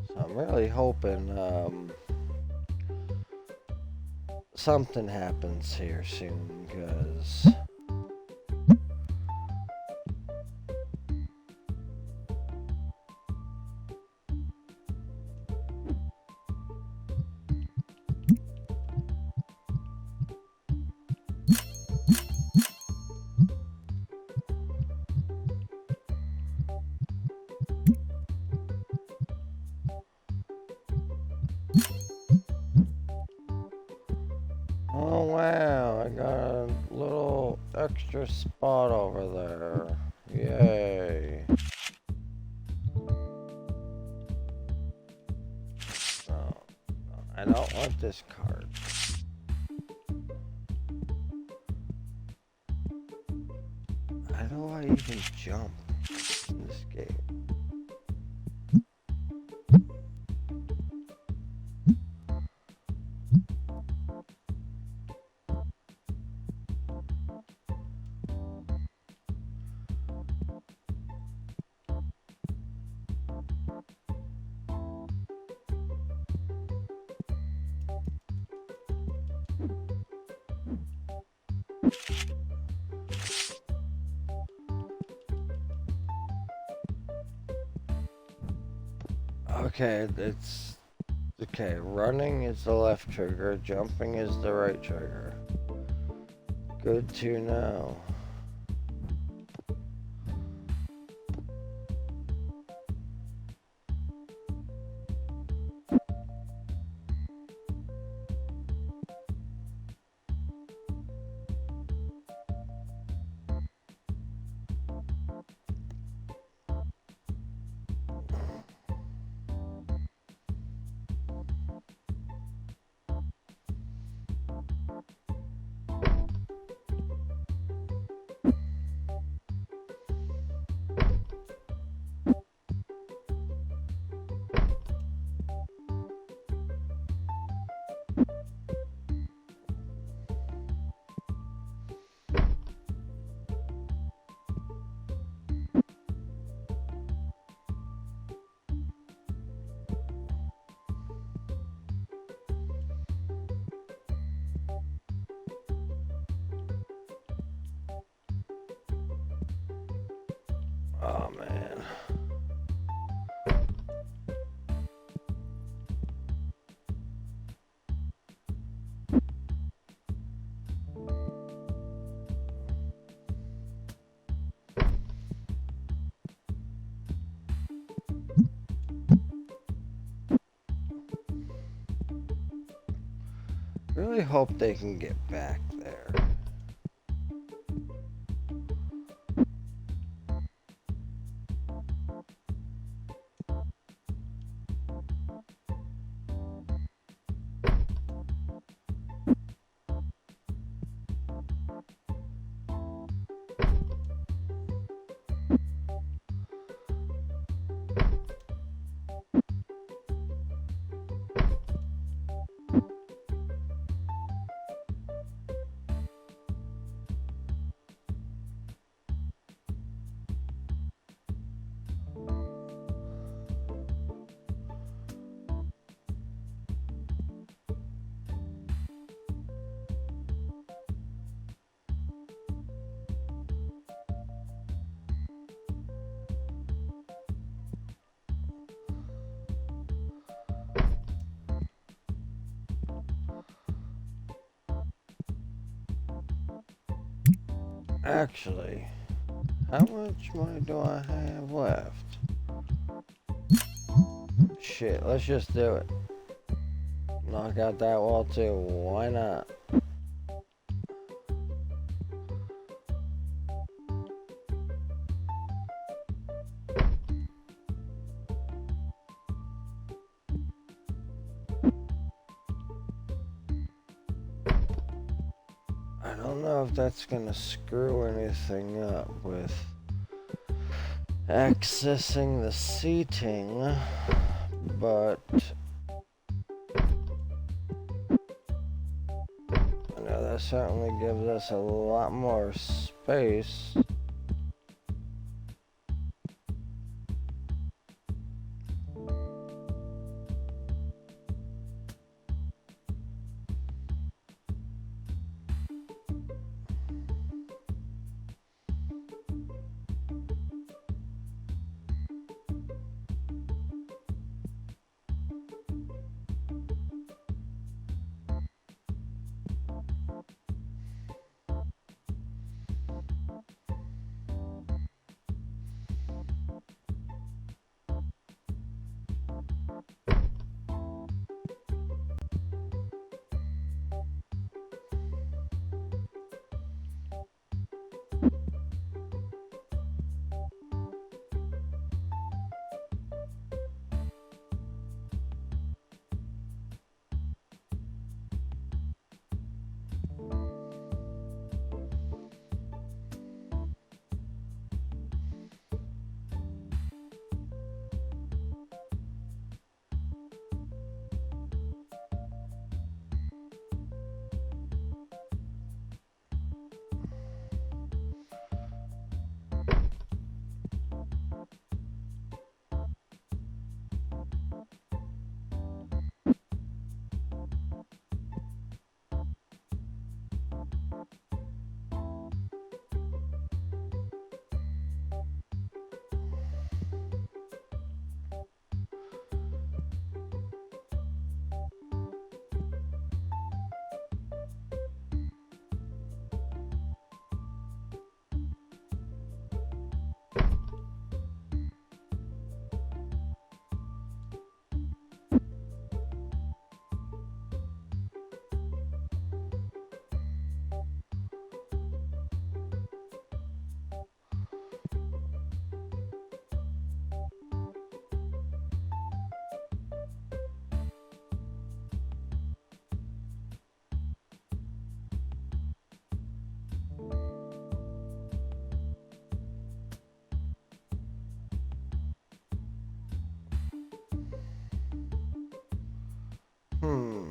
So I'm really hoping something happens here soon, because oh wow, I got a little extra spot over there. Yay. Oh, I don't want this card. How do I even jump in this game? Okay, it's... Okay, running is the left trigger, jumping is the right trigger. Good to know. Oh man. Really hope they can get back there. Actually, how much money do I have left? Shit, let's just do it. Knock out that wall too, why not? don't know if that's gonna screw anything up with accessing the seating, but I know that certainly gives us a lot more space. Hmm.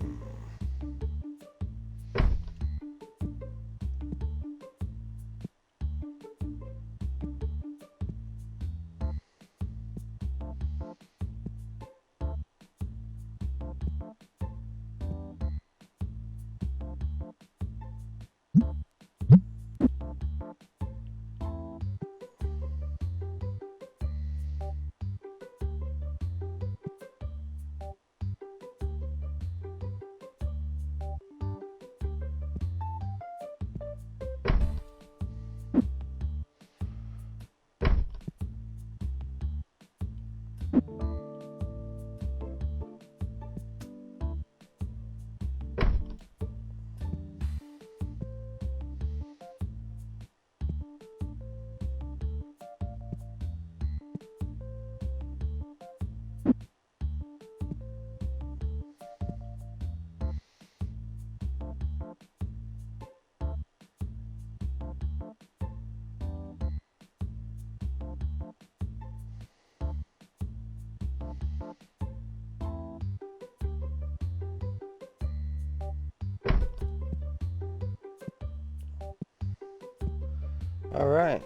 All right.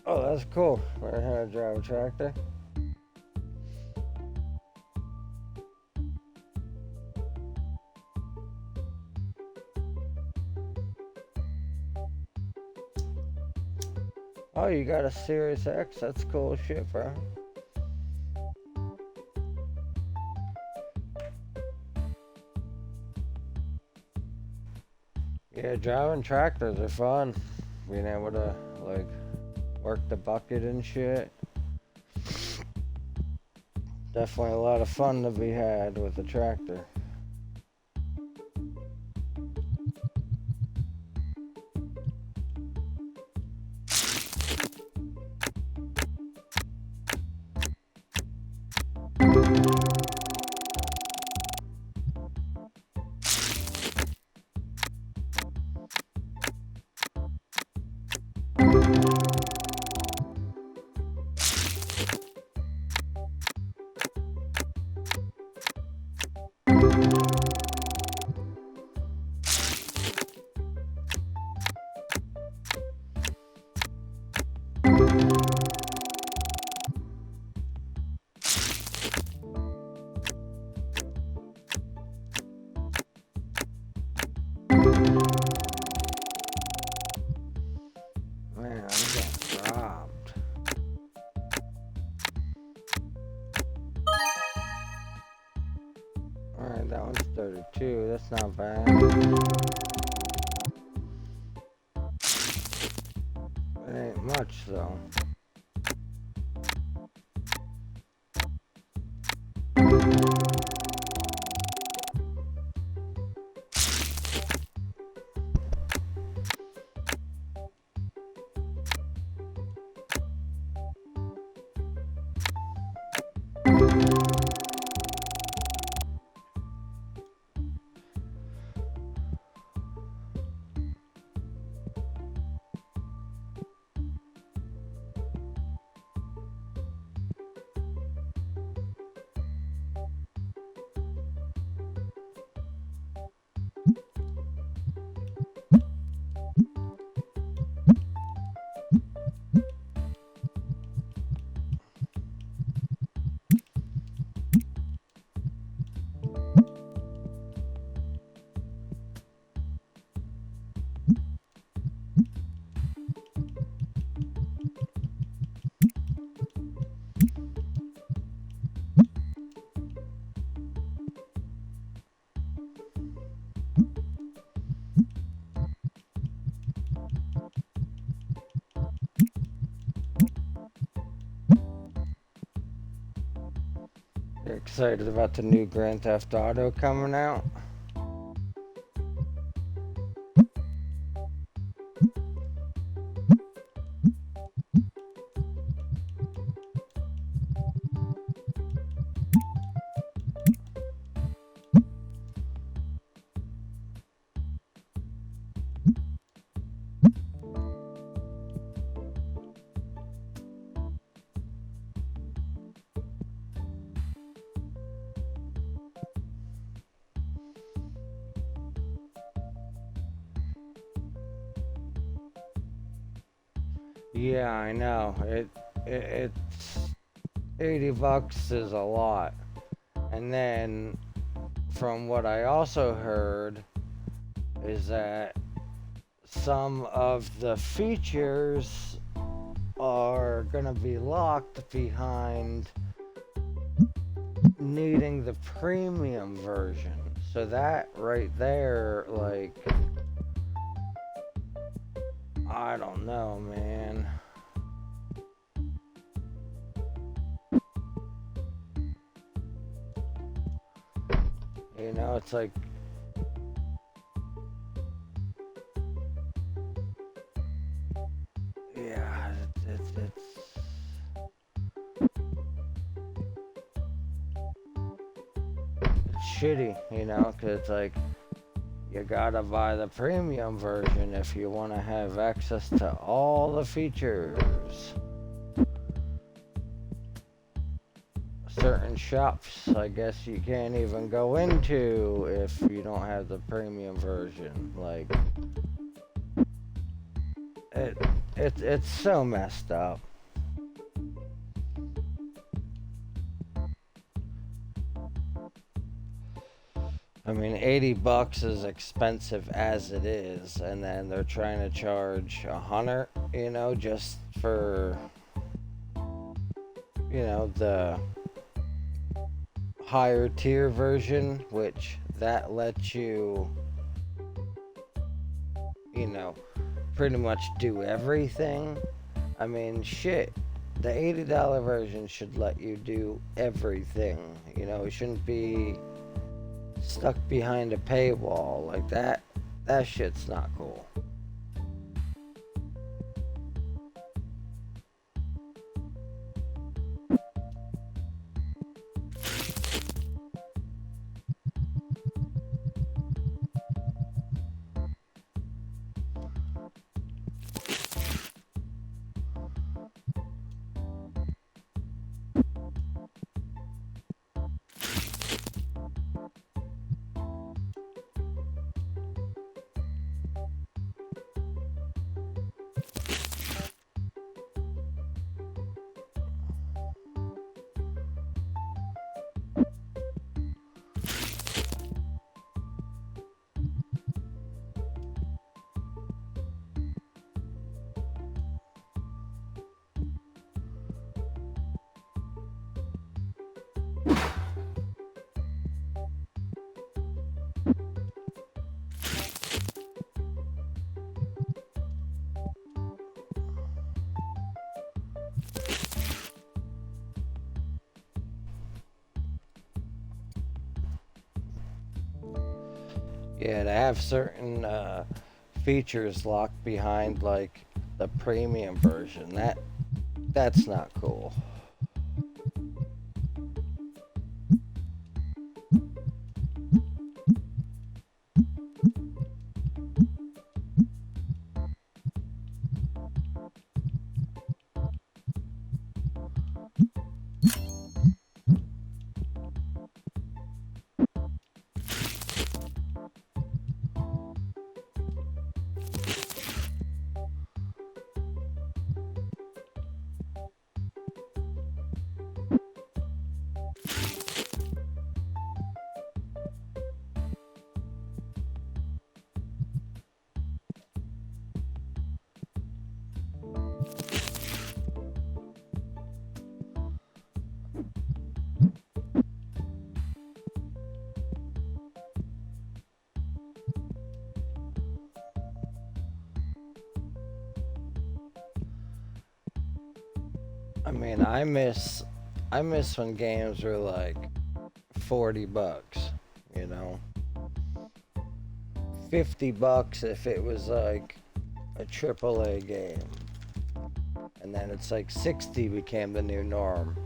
Oh, that's cool. Learn how to drive a tractor. Oh, you got a Series X? That's cool shit, bro. Yeah, driving tractors are fun. Being able to, like, work the bucket and shit. Definitely a lot of fun to be had with a tractor. 32, that's not bad. It ain't much though. You're excited about the new Grand Theft Auto coming out? Yeah, I know. It's $80 is a lot. And then from what I also heard is that some of the features are gonna be locked behind needing the premium version. So that right there, like, I don't know, man. You know, it's like, yeah, it's shitty, you know, because it's like, you gotta buy the premium version if you want to have access to all the features. Certain shops, I guess you can't even go into if you don't have the premium version. Like, it's so messed up. I mean, $80 is expensive as it is, and then they're trying to charge $100, you know, just for, you know, the higher tier version, which that lets you, you know, pretty much do everything. I mean, shit. The $80 version should let you do everything. You know, it shouldn't be stuck behind a paywall like that. That shit's not cool. Yeah, to have certain features locked behind like the premium version, that's not cool. I mean, I miss when games were like $40, you know. $50 if it was like a AAA game. And then it's like 60 became the new norm.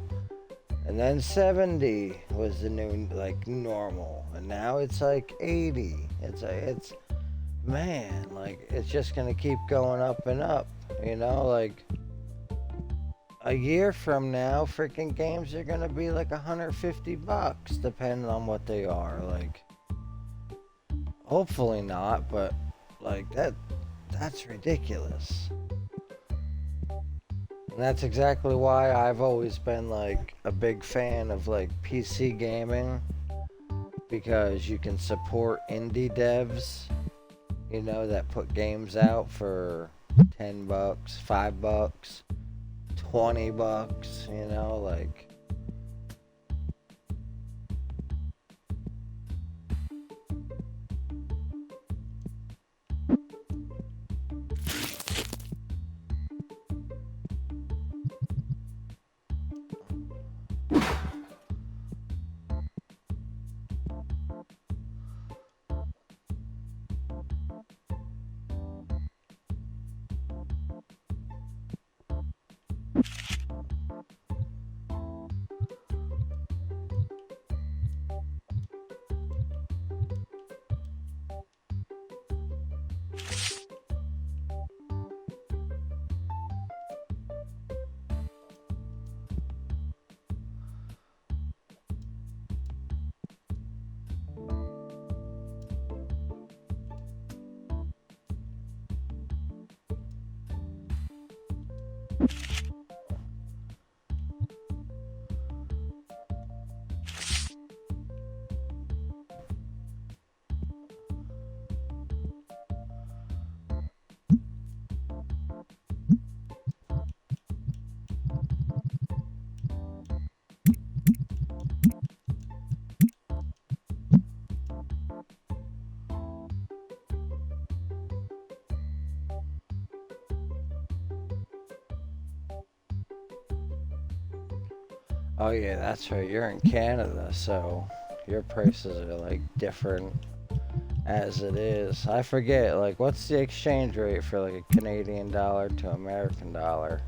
And then 70 was the new like normal. And now it's like 80. It's man, like it's just going to keep going up and up, you know, like a year from now freaking games are going to be like $150 depending on what they are. Like hopefully not, but like that's ridiculous. And that's exactly why I've always been like a big fan of like PC gaming because you can support indie devs, you know, that put games out for $10, $5, $20, you know, like oh yeah, that's right. You're in Canada, so your prices are like different as it is. I forget, like, what's the exchange rate for like a Canadian dollar to American dollar?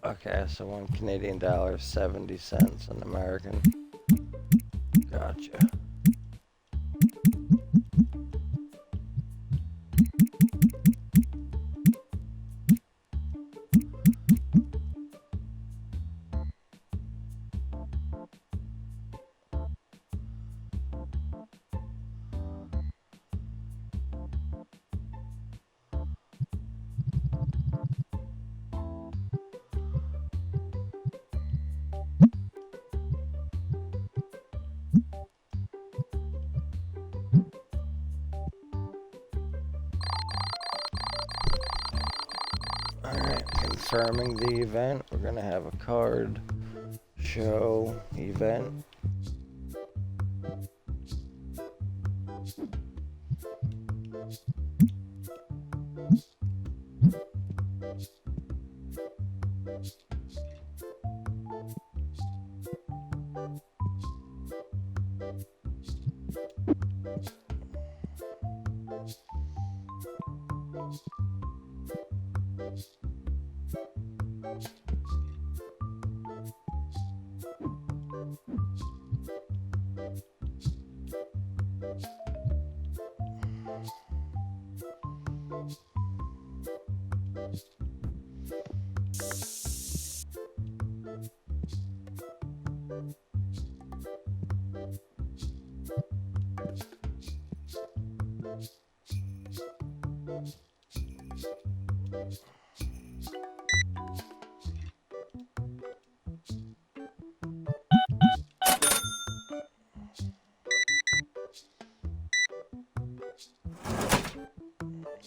Okay, so $1 Canadian, 70 cents in American. Gotcha. Alright, confirming the event. We're gonna have a card show event.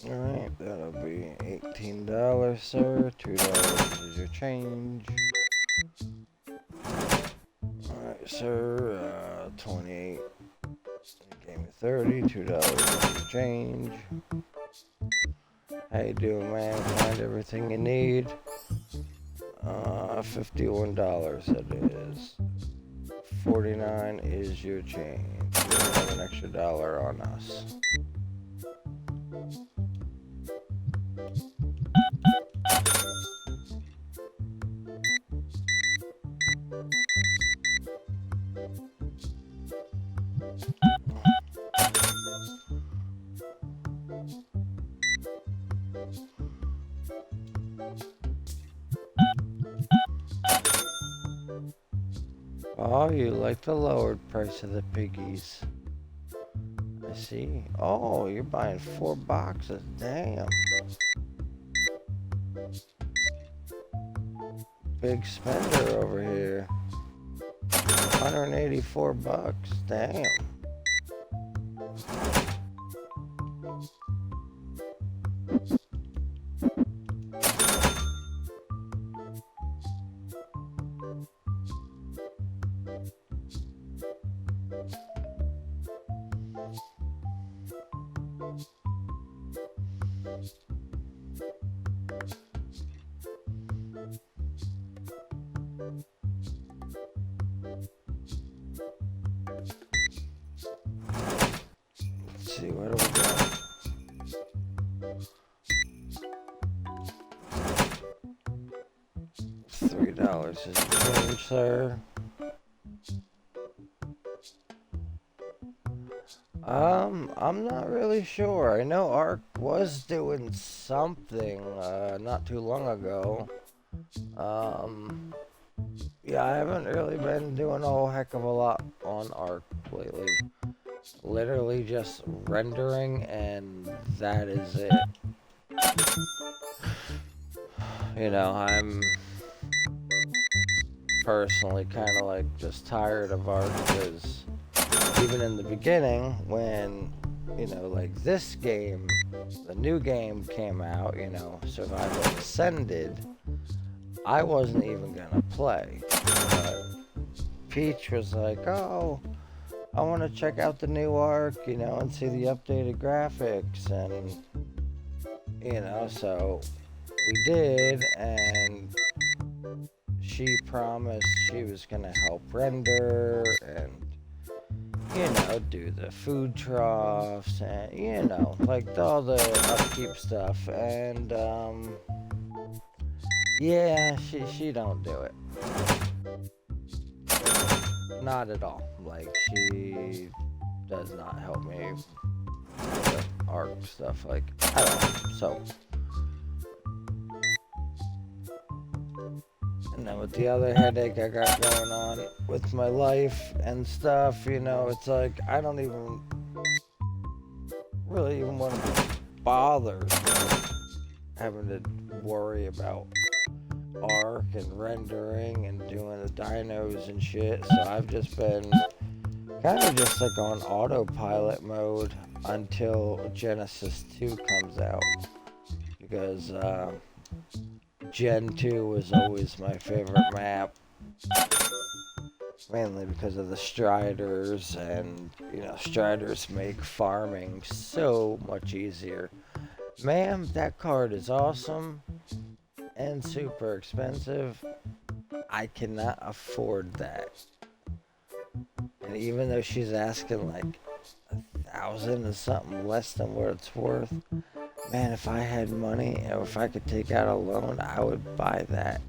Alright, that'll be $18, sir. $2 is your change. Alright, sir. 28. You gave me 30. $2 is your change. How you doing, man? Find everything you need. $51 it is. 49 is your change. You have an extra dollar on us. Oh, you like the lowered price of the piggies. I see. Oh, you're buying 4 boxes. Damn. Big spender over here. 184 bucks. Damn. Let's see, what do we got? $3 is the change, sir. I'm not really sure. I know Ark was doing something, not too long ago. Yeah, I haven't really been doing a whole heck of a lot on Ark lately. Literally just rendering, and that is it. You know, I'm personally kind of like just tired of Ark, because even in the beginning, when, you know, like this game, the new game came out, you know, Survival Ascended, I wasn't even gonna play. Peach was like, oh, I want to check out the new Ark, you know, and see the updated graphics, and, you know, so we did, and she promised she was gonna help render, and, you know, do the food troughs, and, you know, like all the upkeep stuff, and, Yeah, she don't do it. Not at all. Like, she does not help me with ARC stuff, like, at all. So, and then with the other headache I got going on with my life and stuff, you know, it's like, I don't even really even want to be bothered having to worry about ARC and rendering and doing the dynos and shit. So I've just been kind of just like on autopilot mode until Genesis 2 comes out, because Gen 2 was always my favorite map, mainly because of the Striders, and you know, Striders make farming so much easier. Ma'am, that card is awesome and super expensive. I cannot afford that. And even though she's asking like 1,000 or something less than what it's worth, man, if I had money and if I could take out a loan, I would buy that.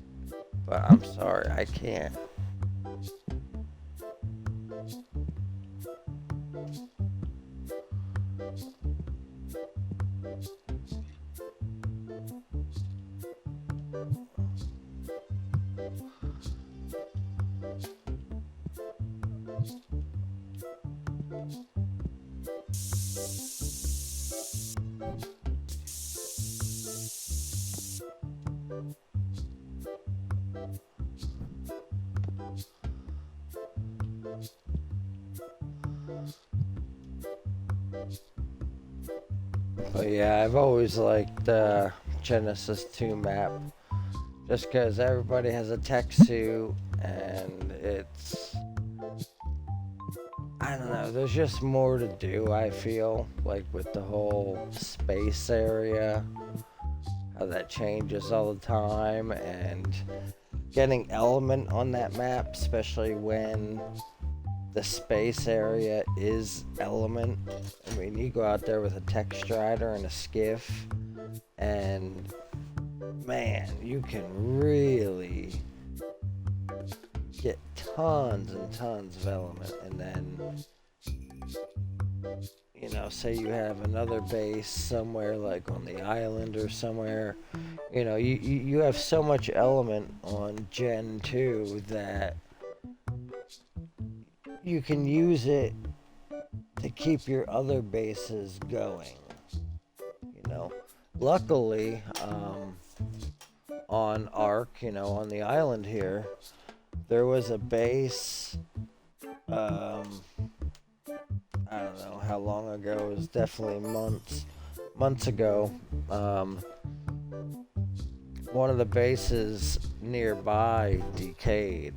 But I'm sorry, I can't. But yeah, I've always liked the Genesis 2 map, just because everybody has a tech suit, and it's, I don't know, there's just more to do, I feel, like with the whole space area, how that changes all the time, and getting element on that map, especially when the space area is element. I mean, you go out there with a tech strider and a skiff, and man, you can really get tons and tons of element. And then, you know, say you have another base somewhere like on the island or somewhere, you know, you have so much element on Gen 2 that you can use it to keep your other bases going, you know. Luckily, on Ark, you know, on the island here, there was a base, I don't know how long ago, it was definitely months ago. One of the bases nearby decayed,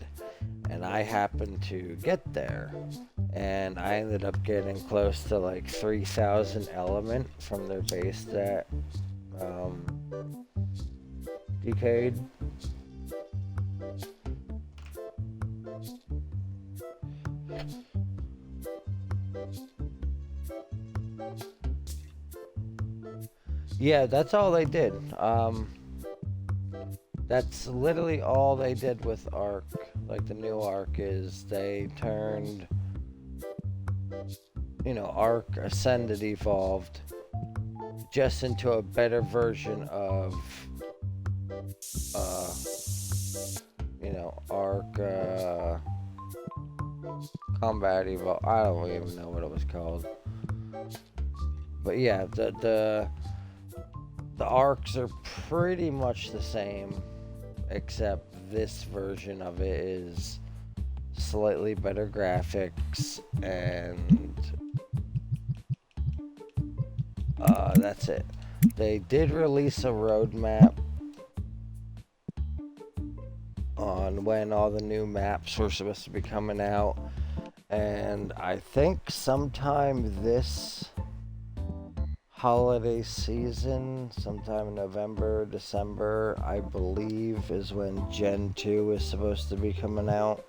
and I happened to get there, and I ended up getting close to like 3,000 element from their base that decayed. Yeah, that's all they did. That's literally all they did with Ark. Like the new Ark is they turned, you know, Ark Ascended evolved just into a better version of, you know, Ark Combat Evolved. I don't even know what it was called. But yeah, the arcs are pretty much the same, except this version of it is slightly better graphics, and that's it. They did release a roadmap on when all the new maps were supposed to be coming out, and I think sometime this holiday season, sometime in November, December, I believe, is when Gen 2 is supposed to be coming out.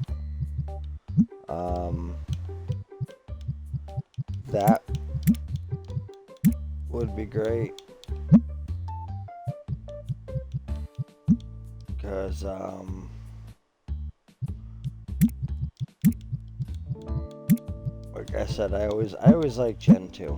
That would be great, Cause like I said, I always like Gen 2.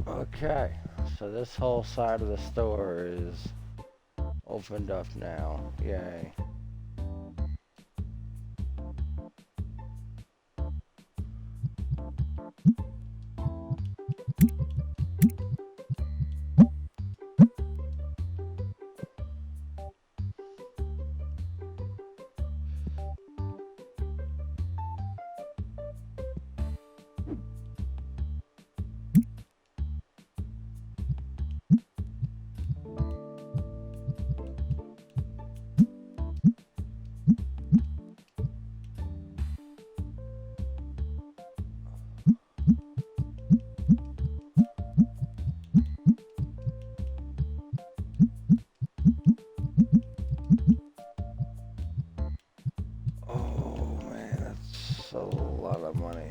Okay, so this whole side of the store is opened up now. Yay. Oh man, that's a lot of money.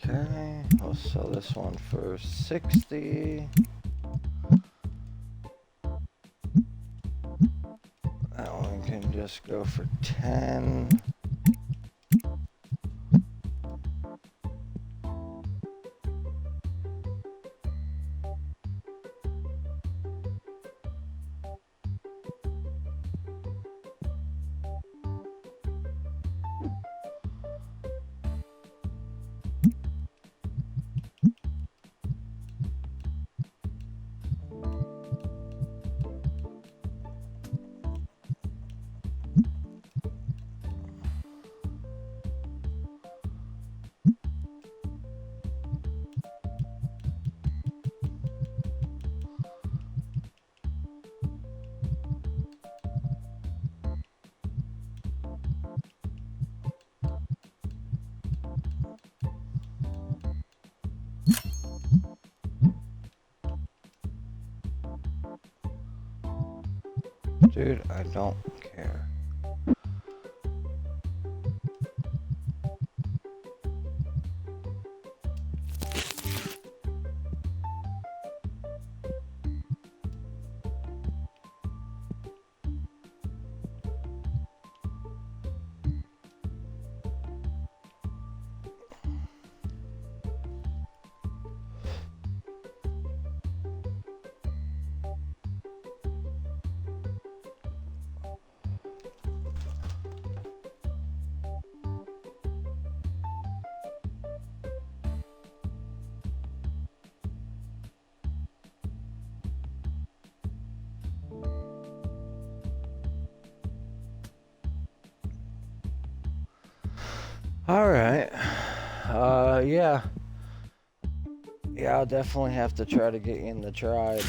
Okay, I'll sell this one for 60. That one can just go for 10. Dude, I don't care. Alright. Yeah. Yeah, I'll definitely have to try to get you in the tribe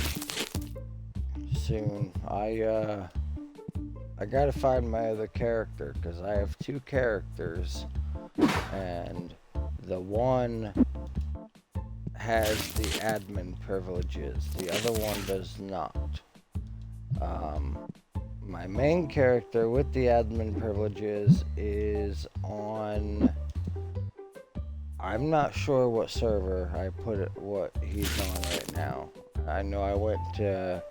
soon. I gotta find my other character, because I have two characters, and the one has the admin privileges, the other one does not. My main character with the admin privileges is on... I'm not sure what server I put it, what he's on right now. I know I went to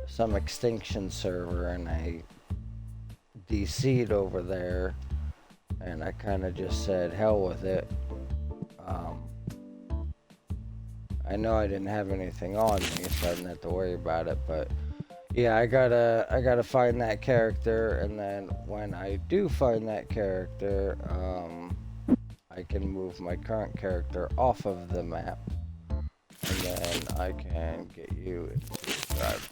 some extinction server and I DC'd over there, and I kind of just said hell with it. I know I didn't have anything on me, so I didn't have to worry about it, but yeah, I gotta find that character, and then when I do find that character, I can move my current character off of the map, and then I can get you into the drive.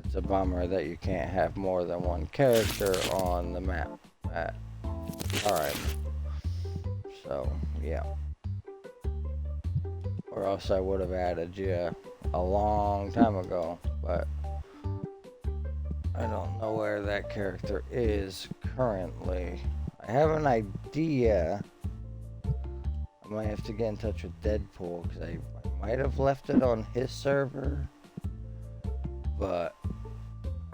It's a bummer that you can't have more than one character on the map. Alright. So, yeah. Or else I would have added you a long time ago, but I don't know where that character is currently. I have an idea. I might have to get in touch with Deadpool, because I might have left it on his server, but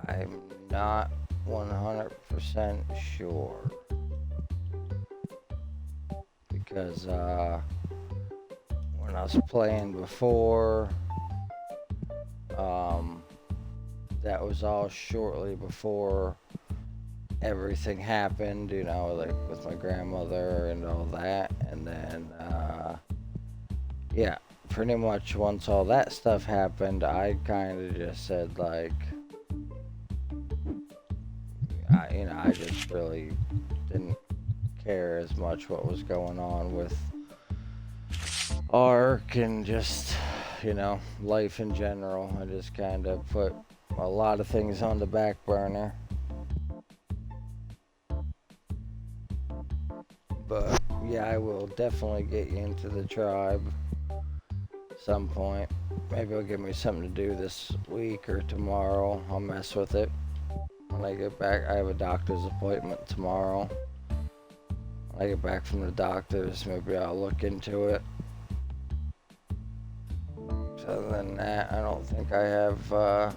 I'm not 100% sure. Because when I was playing before, that was all shortly before everything happened, you know, like with my grandmother and all that. And then, yeah, pretty much once all that stuff happened, I kind of just said, like, I just really didn't care as much what was going on with ARC and just, life in general. I just kind of put a lot of things on the back burner. But yeah, I will definitely get you into the tribe some point. Maybe it'll give me something to do this week or tomorrow. I'll mess with it when I get back. I have a doctor's appointment tomorrow. When I get back from the doctor's, maybe I'll look into it. Other than that, I don't think I have a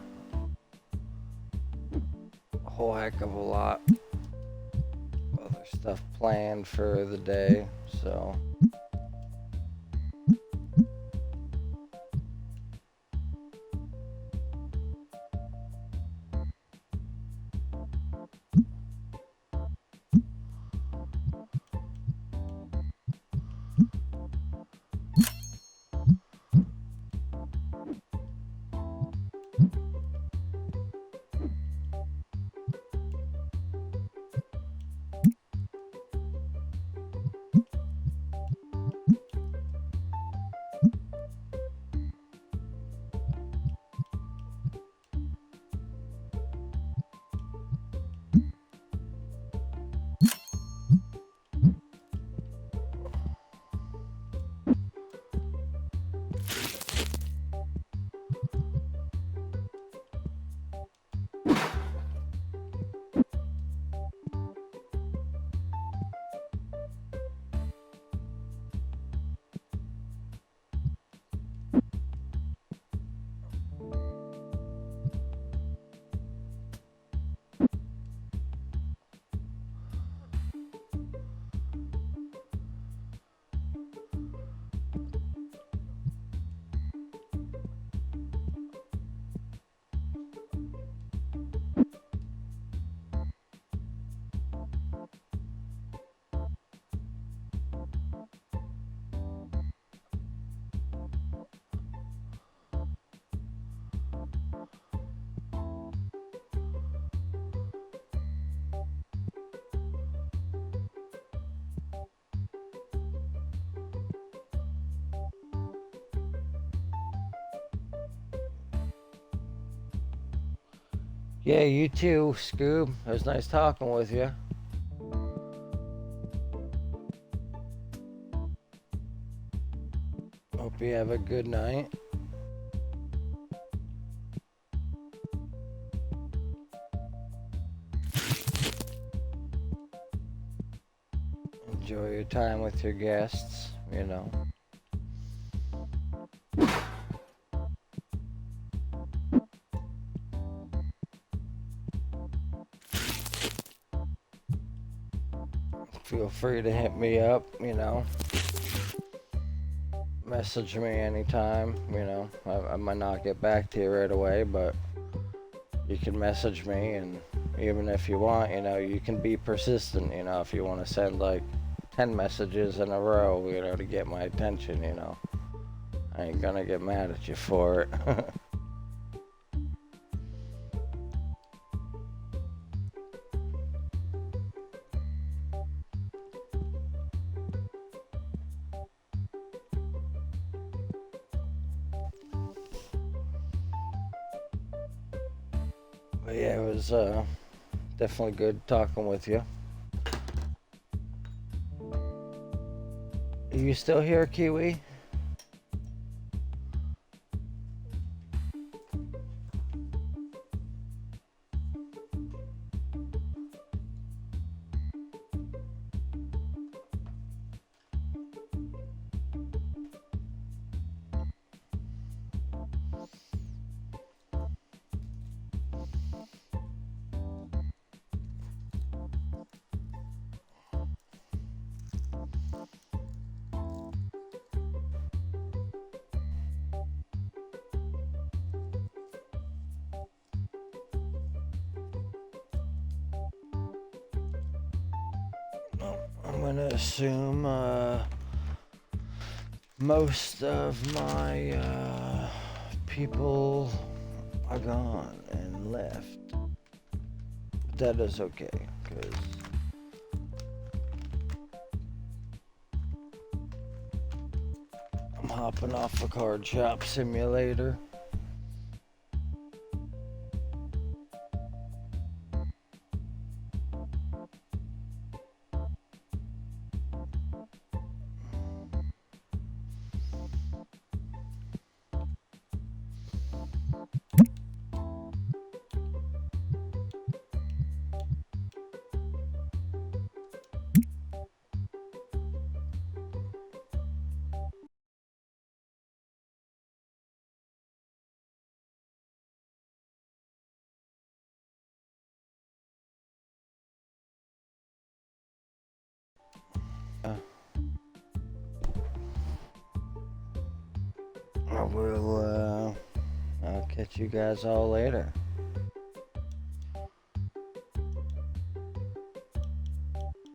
whole heck of a lot of other stuff planned for the day, so. Yeah, you too, Scoob. It was nice talking with you. Hope you have a good night. Enjoy your time with your guests, you know. Feel free to hit me up, you know. Message me anytime, you know. I might not get back to you right away, but you can message me, and even if you want, you know, you can be persistent, you know, if you want to send like 10 messages in a row, you know, to get my attention, you know. I ain't gonna get mad at you for it. But yeah, it was definitely good talking with you. Are you still here, Kiwi? I'm gonna assume most of my people are gone and left. But that is okay, because I'm hopping off a card shop simulator. I will, I'll catch you guys all later.